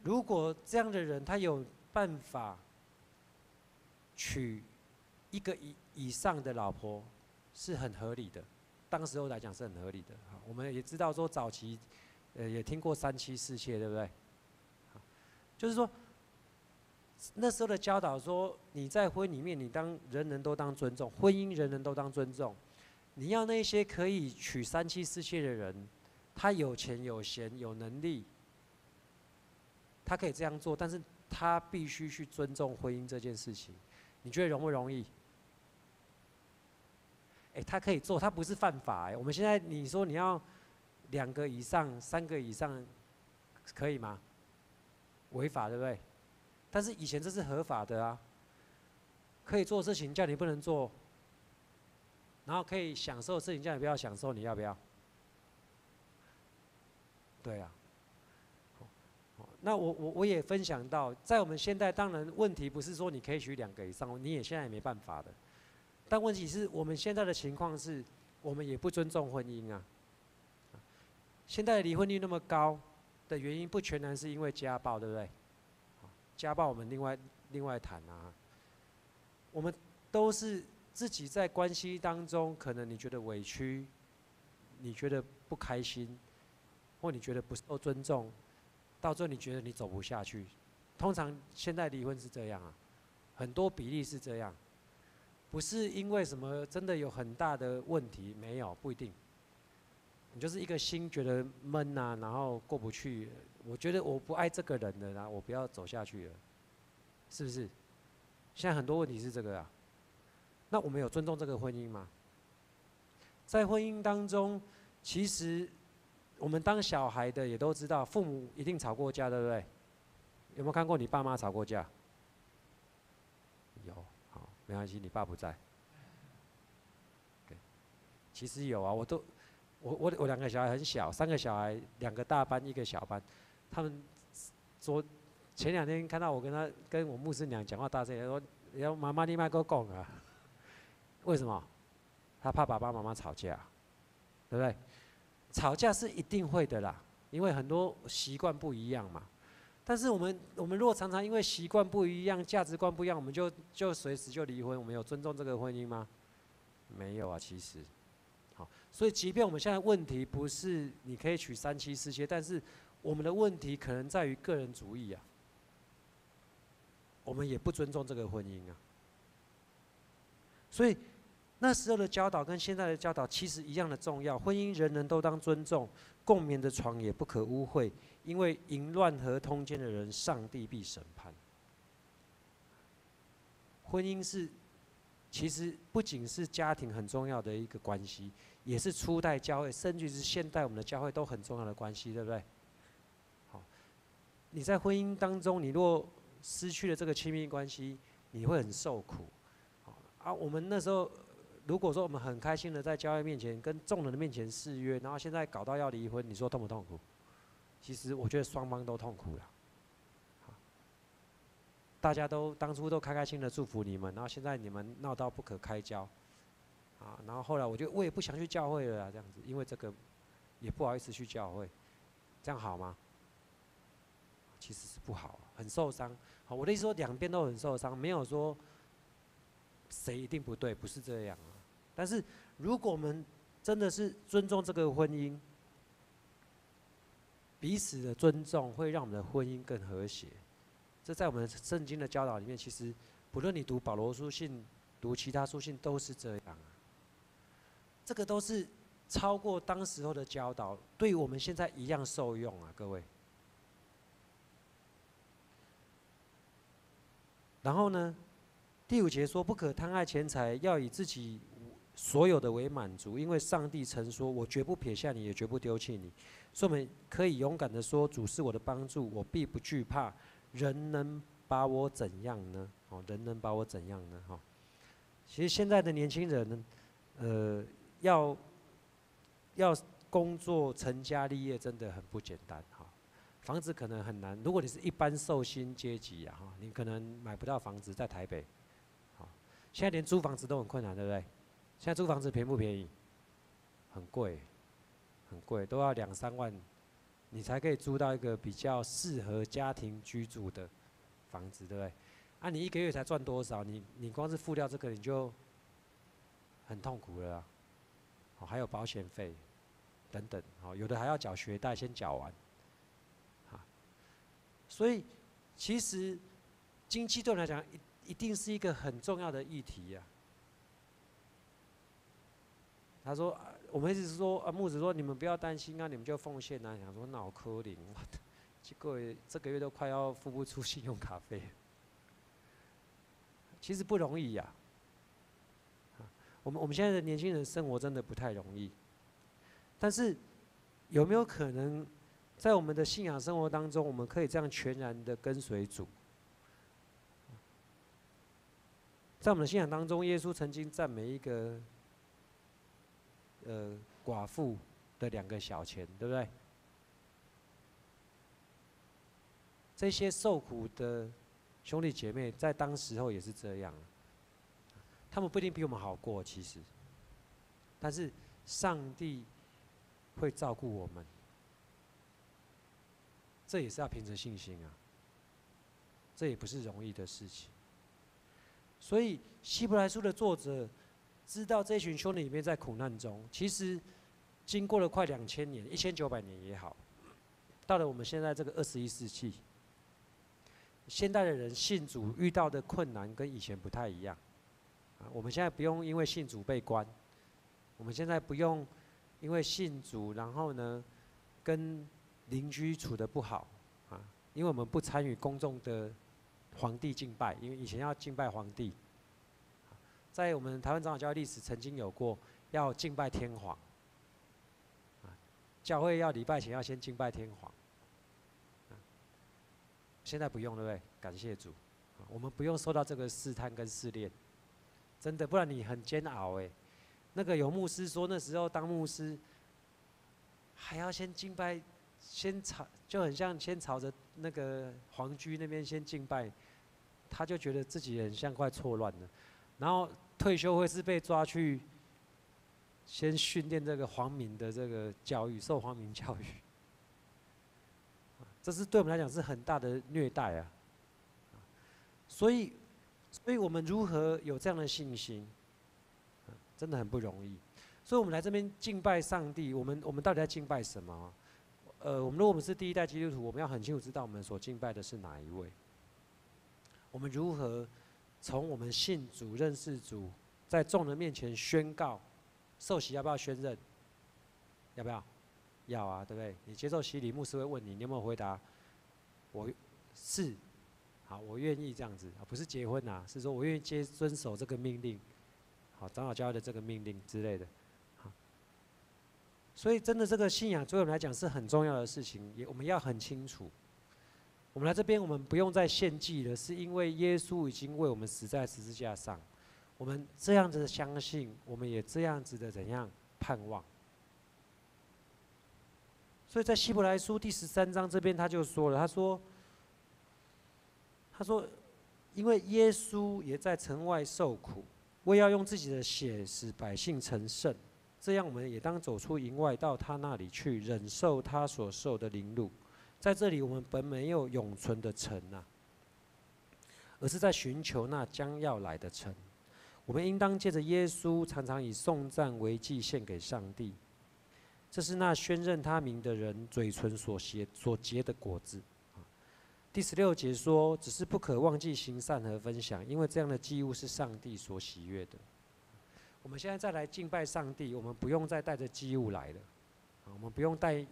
如果这样的人他有办法娶一个以上的老婆，是很合理的，当时候来讲是很合理的。我们也知道说早期，也听过3妻4妾，对不对？就是说，那时候的教导说，你在婚里面，你人人都当尊重，婚姻人人都当尊重。你要那些可以娶3妻4妾的人，他有钱有闲有能力，他可以这样做，但是他必须去尊重婚姻这件事情。你觉得容不容易？他可以做，他不是犯法。我们现在你说你要2个以上、3个以上，可以吗？违法，对不对？但是以前这是合法的啊，可以做的事情叫你不能做，然后可以享受的事情叫你不要享受，你要不要？对啊。那我也分享到，在我们现在，当然问题不是说你可以娶2个以上，你也现在也没办法的。但问题是我们现在的情况是，我们也不尊重婚姻啊。现在的离婚率那么高的原因，不全然是因为家暴，对不对？家暴我们另外谈啊。我们都是自己在关系当中，可能你觉得委屈，你觉得不开心，或你觉得不受尊重，到最后你觉得你走不下去。通常现在离婚是这样啊，很多比例是这样。不是因为什么真的有很大的问题，没有，不一定。你就是一个心觉得闷啊，然后过不去。我觉得我不爱这个人了，然后我不要走下去了，是不是？现在很多问题是这个啊。那我们有尊重这个婚姻吗？在婚姻当中，其实我们当小孩的也都知道，父母一定吵过架，对不对？有没有看过你爸妈吵过架？有。没关系，你爸不在。其实有啊，我2个小孩很小，3个小孩，2个大班，1个小班。他们前2天看到我跟我牧师娘讲话大声，说：“要妈妈你别给我讲啊。”为什么？他怕爸爸妈妈吵架。对不对？吵架是一定会的啦，因为很多习惯不一样嘛。但是我们如果常常因为习惯不一样、价值观不一样，我们就随时就离婚，我们有尊重这个婚姻吗？没有啊，其实。好，所以即便我们现在问题不是你可以娶3妻4妾，但是我们的问题可能在于个人主义啊。我们也不尊重这个婚姻啊。所以那时候的教导跟现在的教导其实一样的重要。婚姻人人都当尊重，共眠的床也不可污秽，因为淫乱和通奸的人，上帝必审判。婚姻是其实不仅是家庭很重要的一个关系，也是初代教会，甚至是现代我们的教会都很重要的关系，对不对？好，你在婚姻当中，你若失去了这个亲密关系，你会很受苦。好，我们那时候如果说我们很开心的在教会面前跟众人的面前誓约，然后现在搞到要离婚，你说痛不痛苦？其实我觉得双方都痛苦了。大家都当初都开开心的祝福你们，然后现在你们闹到不可开交，然后后来我也不想去教会了这样子，因为这个也不好意思去教会，这样好吗？其实是不好，很受伤。好，我的意思说两边都很受伤，没有说谁一定不对，不是这样啊。但是如果我们真的是尊重这个婚姻，彼此的尊重会让我们的婚姻更和谐。这在我们圣经的教导里面，其实不论你读保罗书信、读其他书信，都是这样啊。这个都是超过当时候的教导，对我们现在一样受用啊，各位。然后呢，第5节说，不可贪爱钱财，要以自己所有的为满足，因为上帝曾说：“我绝不撇下你，也绝不丢弃你。”所以我们可以勇敢的说：“主是我的帮助，我必不惧怕。人能把我怎样呢？人能把我怎样呢？其实现在的年轻人，要工作成家立业真的很不简单哈。房子可能很难，如果你是一般受薪阶级啊，你可能买不到房子在台北。现在连租房子都很困难，对不对？现在租房子便不便宜？很贵，很贵，都要2、3万。你才可以租到一个比较适合家庭居住的房子，对不对？啊，你1个月才赚多少？你光是付掉这个，你就很痛苦了啊。还有保险费等等，有的还要缴学贷，先缴完。所以其实经济对我们来讲，一定是一个很重要的议题呀。他说。我们一直说，牧师说你们不要担心啊，你们就奉献啊。想说那我可怜，这个月都快要付不出信用卡费，其实不容易呀。我们现在的年轻人生活真的不太容易，但是有没有可能在我们的信仰生活当中，我们可以这样全然的跟随主？在我们的信仰当中，耶稣曾经赞美一个寡妇的2个小钱，对不对？这些受苦的兄弟姐妹，在当时候也是这样，他们不一定比我们好过，其实，但是上帝会照顾我们，这也是要凭着信心啊，这也不是容易的事情。所以希伯来书的作者知道这群兄弟里面在苦难中，其实经过了快2000年、1900年也好，到了我们现在这个21世纪，现代的人信主遇到的困难跟以前不太一样。我们现在不用因为信主被关，我们现在不用因为信主，然后呢跟邻居处得不好啊，因为我们不参与公众的皇帝敬拜，因为以前要敬拜皇帝。在我们台湾长老教会历史曾经有过要敬拜天皇，教会要礼拜前要先敬拜天皇，现在不用，对不对？感谢主，我们不用受到这个试探跟试炼，真的，不然你很煎熬哎。那个有牧师说，那时候当牧师还要先敬拜，就很像先朝着那个皇居那边先敬拜，他就觉得自己很像快错乱了。然后退休会是被抓去先训练这个皇民的这个教育，受皇民教育，这是对我们来讲是很大的虐待啊。所以我们如何有这样的信心，真的很不容易。所以我们来这边敬拜上帝，我们到底在敬拜什么？如果我们是第一代基督徒，我们要很清楚知道我们所敬拜的是哪一位。我们如何从我们信主、认识主，在众人面前宣告，受洗要不要宣认？要不要？要啊，对不对？你接受洗礼，牧师会问你，你有没有回答？我是，好，我愿意这样子，不是结婚啊，是说我愿意遵守这个命令，好，长老教会的这个命令之类的。所以，真的这个信仰对我们来讲是很重要的事情，我们要很清楚。我们来这边，我们不用再献祭了，是因为耶稣已经为我们死在十字架上。我们这样子的相信，我们也这样子的怎样盼望。所以在希伯来书第13章这边他就说了，他说，因为耶稣也在城外受苦，为要用自己的血使百姓成圣。这样，我们也当走出营外，到他那里去，忍受他所受的凌辱。在这里，我们本没有永存的城啊，而是在寻求那将要来的城。我们应当借着耶稣，常常以颂赞为祭献给上帝。这是那宣认他名的人嘴唇所结的果子。第16节说：只是不可忘记行善和分享，因为这样的祭物是上帝所喜悦的。我们现在再来敬拜上帝，我们不用再带着祭物来了，我们不用带，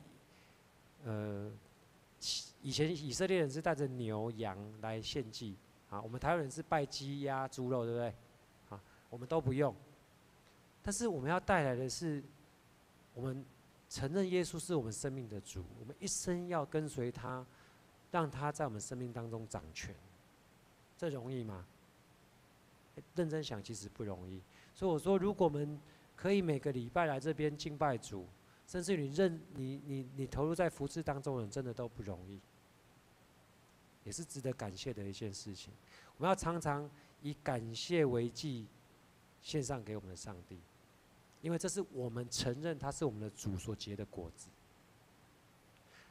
以前以色列人是带着牛羊来献祭，我们台湾人是拜鸡鸭猪肉，对不对？我们都不用，但是我们要带来的是，我们承认耶稣是我们生命的主，我们一生要跟随他，让他在我们生命当中掌权，这容易吗？认真想，其实不容易。所以我说，如果我们可以每个礼拜来这边敬拜主，甚至你投入在服事当中的人，真的都不容易，也是值得感谢的一件事情。我们要常常以感谢为祭献上给我们的上帝，因为这是我们承认他是我们的主所结的果子。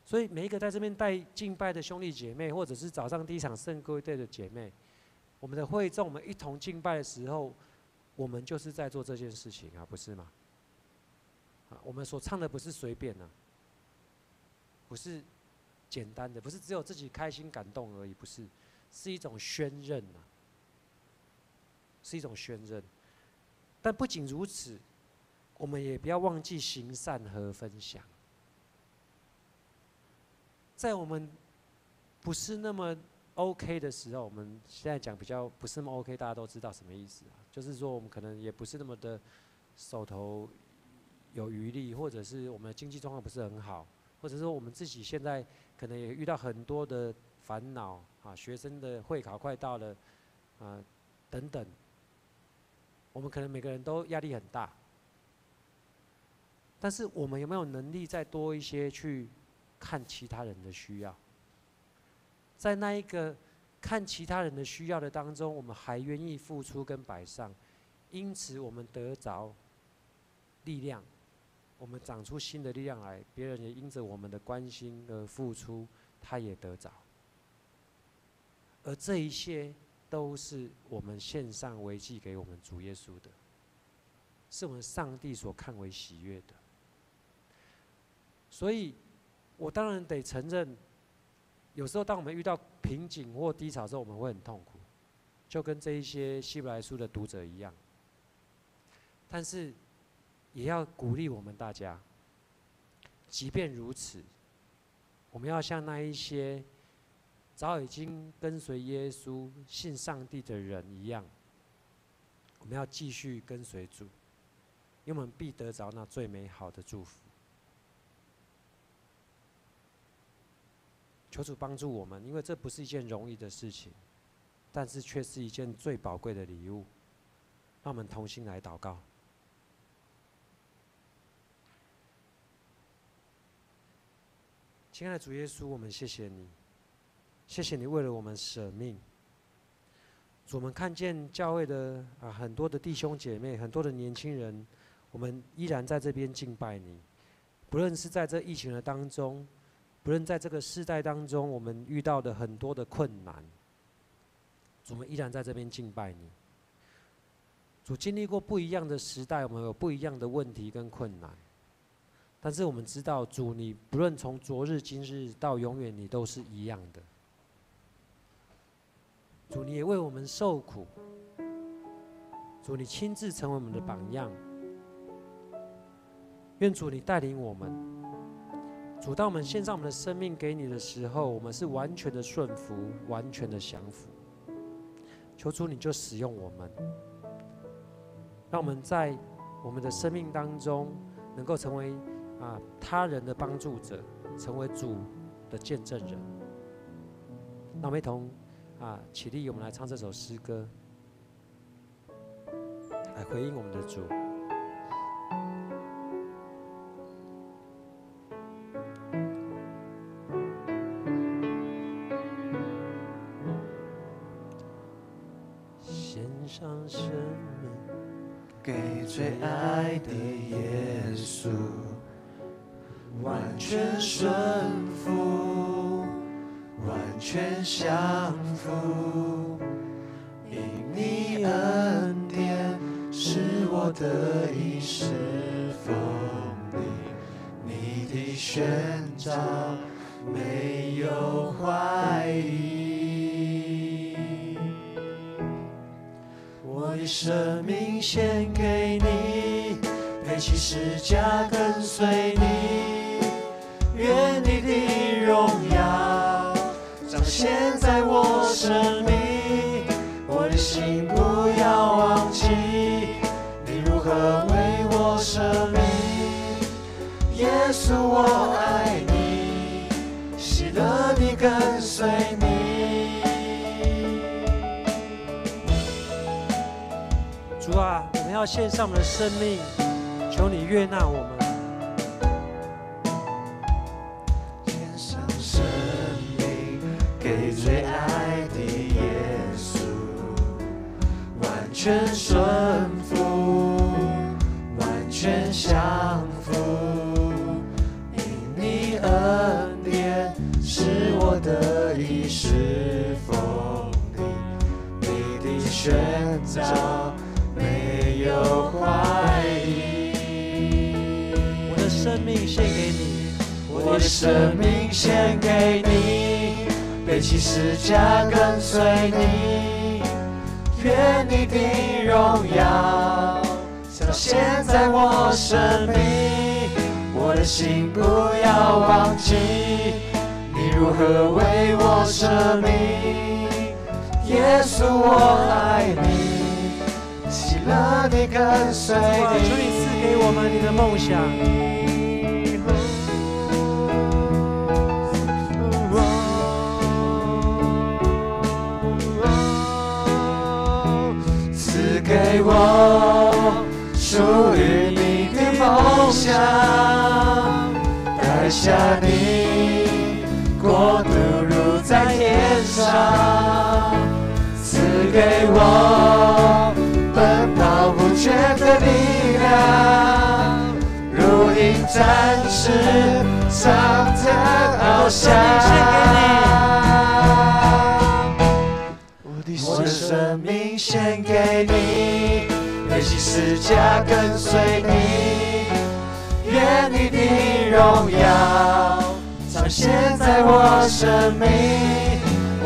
所以每一个在这边带敬拜的兄弟姐妹，或者是早上第一场圣歌队的姐妹，我们的会众，我们一同敬拜的时候，我们就是在做这件事情啊，不是吗？我们所唱的不是随便啊，不是简单的，不是只有自己开心感动而已，不是，是一种宣认啊，是一种宣认。但不仅如此，我们也不要忘记行善和分享。在我们不是那么 OK 的时候，我们现在讲比较不是那么 OK， 大家都知道什么意思啊？就是说我们可能也不是那么的手头有余力，或者是我们的经济状况不是很好，或者说我们自己现在可能也遇到很多的烦恼啊，学生的会考快到了啊，等等，我们可能每个人都压力很大，但是我们有没有能力再多一些去看其他人的需要？在那一个看其他人的需要的当中，我们还愿意付出跟摆上，因此我们得着力量，我们长出新的力量来，别人也因着我们的关心而付出，他也得着。而这一切都是我们献上为祭给我们主耶稣的，是我们上帝所看为喜悦的。所以，我当然得承认，有时候当我们遇到瓶颈或低潮的时候，我们会很痛苦，就跟这一些希伯来书的读者一样。但是，也要鼓励我们大家，即便如此，我们要像那一些早已经跟随耶稣、信上帝的人一样，我们要继续跟随主，因为我们必得着那最美好的祝福。求主帮助我们，因为这不是一件容易的事情，但是却是一件最宝贵的礼物。让我们同心来祷告。亲爱的主耶稣，我们谢谢你，谢谢你为了我们舍命。主，我们看见教会的很多的弟兄姐妹，很多的年轻人我们依然在这边敬拜你。不论是在这疫情的当中，不论在这个世代当中，我们遇到的很多的困难，主，我们依然在这边敬拜你。主，经历过不一样的时代，我们有不一样的问题跟困难，但是我们知道，主，你不论从昨日今日到永远，你都是一样的。主，你也为我们受苦，主，你亲自成为我们的榜样。愿主你带领我们，主，当我们献上我们的生命给你的时候，我们是完全的顺服，完全的降服。求主你就使用我们，让我们在我们的生命当中能够成为他人的帮助者，成为主的见证人。那我们一同起立，我们来唱这首诗歌，来回应我们的主。献上生命给最爱的耶稣，完全顺服，完全降服，因你恩典是我得以侍奉你，你的宣召没有怀疑。我的生命献给你，背起十架跟随你，愿你的荣耀彰显在我生命。我的心不要忘记你如何为我舍命。耶稣我爱你，喜乐地跟随你。主啊，我们要献上我们的生命，求你悦纳我们。献上生命给最爱的耶稣，完全顺服，完全降服，因你恩典是我得以侍奉你，你的宣召没有怀疑。我的生命献给你，我的生命献给你，背起十架跟随你，愿你的荣耀彰显在我生命。我的心不要忘记你如何为我舍命。耶稣我爱你，喜乐地跟随你。求你赐给我们你的梦想。赐给我属于你的梦想，带下你国度如在天上。赐给我奔跑不绝的力量，如鹰展翅上腾翱翔。我的生命献给你，背起十架跟随你，愿你的荣耀彰显在我生命。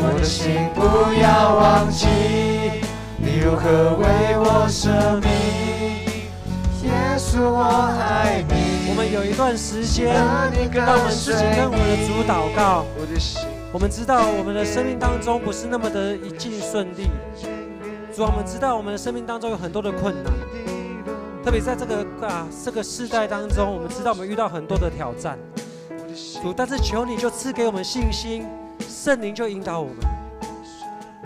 我的心不要忘记你如何为我舍命。耶稣我爱你。我们有一段时间，让我们自己跟我们的主祷告。我们知道我们的生命当中不是那么的一尽顺利，主，我们知道我们的生命当中有很多的困难，特别在这个世代当中，我们知道我们遇到很多的挑战，主，但是求你就赐给我们信心，圣灵就引导我们，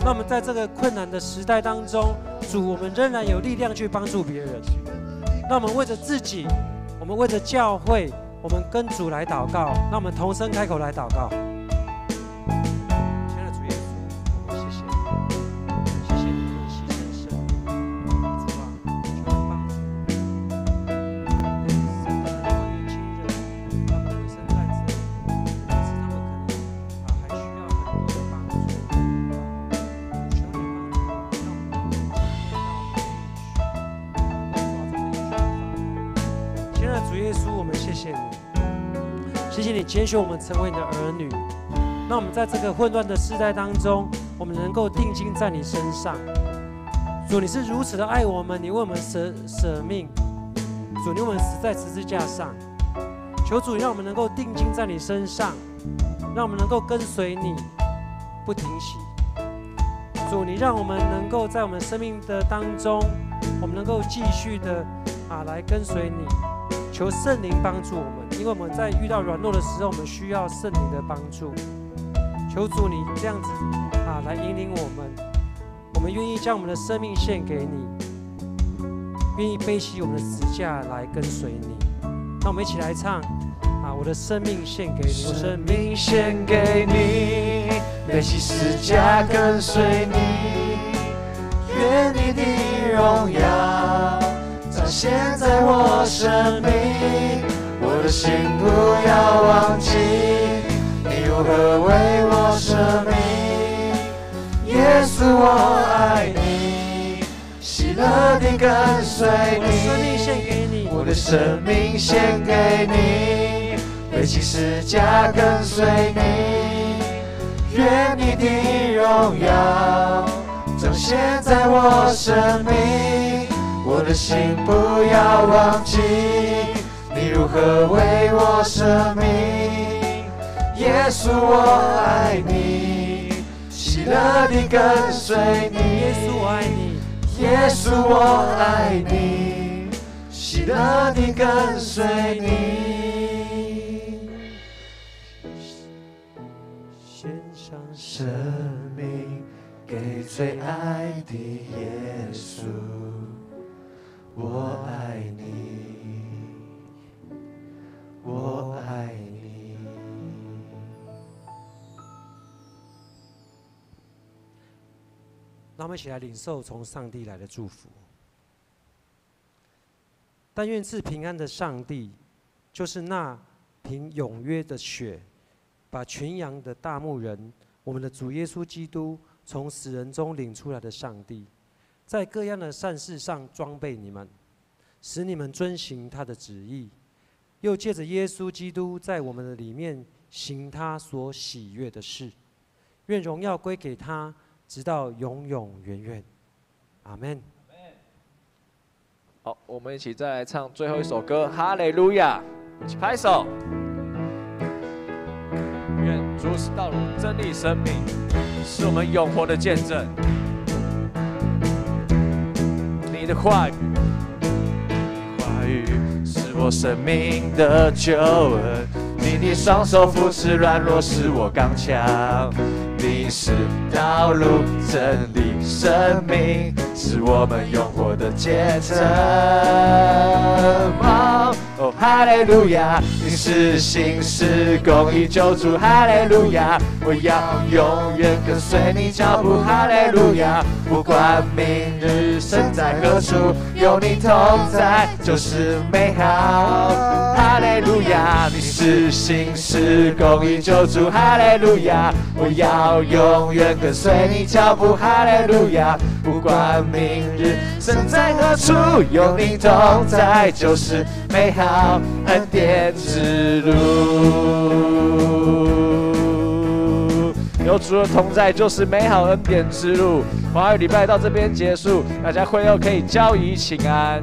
让我们在这个困难的时代当中，主，我们仍然有力量去帮助别人。让我们为着自己，我们为着教会，我们跟主来祷告，让我们同声开口来祷告。亲爱的主耶稣，我们谢谢你，谢谢你的牺牲生命，主啊，求你帮助我们。耶稣，我们谢谢你，谢谢你拣选我们成为你的儿女。让我们在这个混乱的时代当中，我们能够定睛在你身上。主，你是如此的爱我们，你为我们舍命。主，你为我们死在十字架上。求主，让我们能够定睛在你身上，让我们能够跟随你，不停息。主，你让我们能够在我们生命的当中，我们能够继续的来跟随你。求圣灵帮助我们，因为我们在遇到软弱的时候，我们需要圣灵的帮助。求主你这样子来引领我们，我们愿意将我们的生命献给你，愿意背起我们的十字架来跟随你。那我们一起来唱我的生命献给你，我生命献给你，背起十字架跟随你，愿你的荣耀彰显在我生命，我的心不要忘记你如何为我舍命。耶稣我爱你，喜乐地跟随你，我的生命献给你，背起十字架跟随你，愿你的荣耀彰显在我生命，我的心不要忘记你如何为我舍命。耶稣我爱你，喜乐地跟随你，耶稣我爱你，耶稣我爱你，喜乐地跟随你，献上生命给最爱的耶稣，我爱你，我爱你。让我们一起来领受从上帝来的祝福。但愿赐平安的上帝，就是那凭永约的血，把群羊的大牧人，我们的主耶稣基督从死人中领出来的上帝，在各样的善事上装备你们，使你们遵行他的旨意，又借着耶稣基督在我们的里面行他所喜悦的事。愿荣耀归给他，直到永永远远。阿们。好，我们一起再来唱最后一首歌《哈利路亚》，一起拍手。愿主是道路、真理、生命，是我们永活的见证。你的话语，话语是我生命的救恩，你的双手扶持软弱，使我刚强。你是道路、真理、生命，是我们永活的见证。哦，哈利路亚！你是信实公义救主，哈利路亚！我要永远跟随你脚步，哈利路亚！不管明日身在何处，有你同在就是美好，哈利路亚！你是信实公义救主，哈利路亚！我要永远跟随你脚步，哈利路亚！不管明日身在何处，有你同在就是美好恩典之路。有主的同在就是美好恩典之路。华语礼拜到这边结束，大家会后可以交谊请安。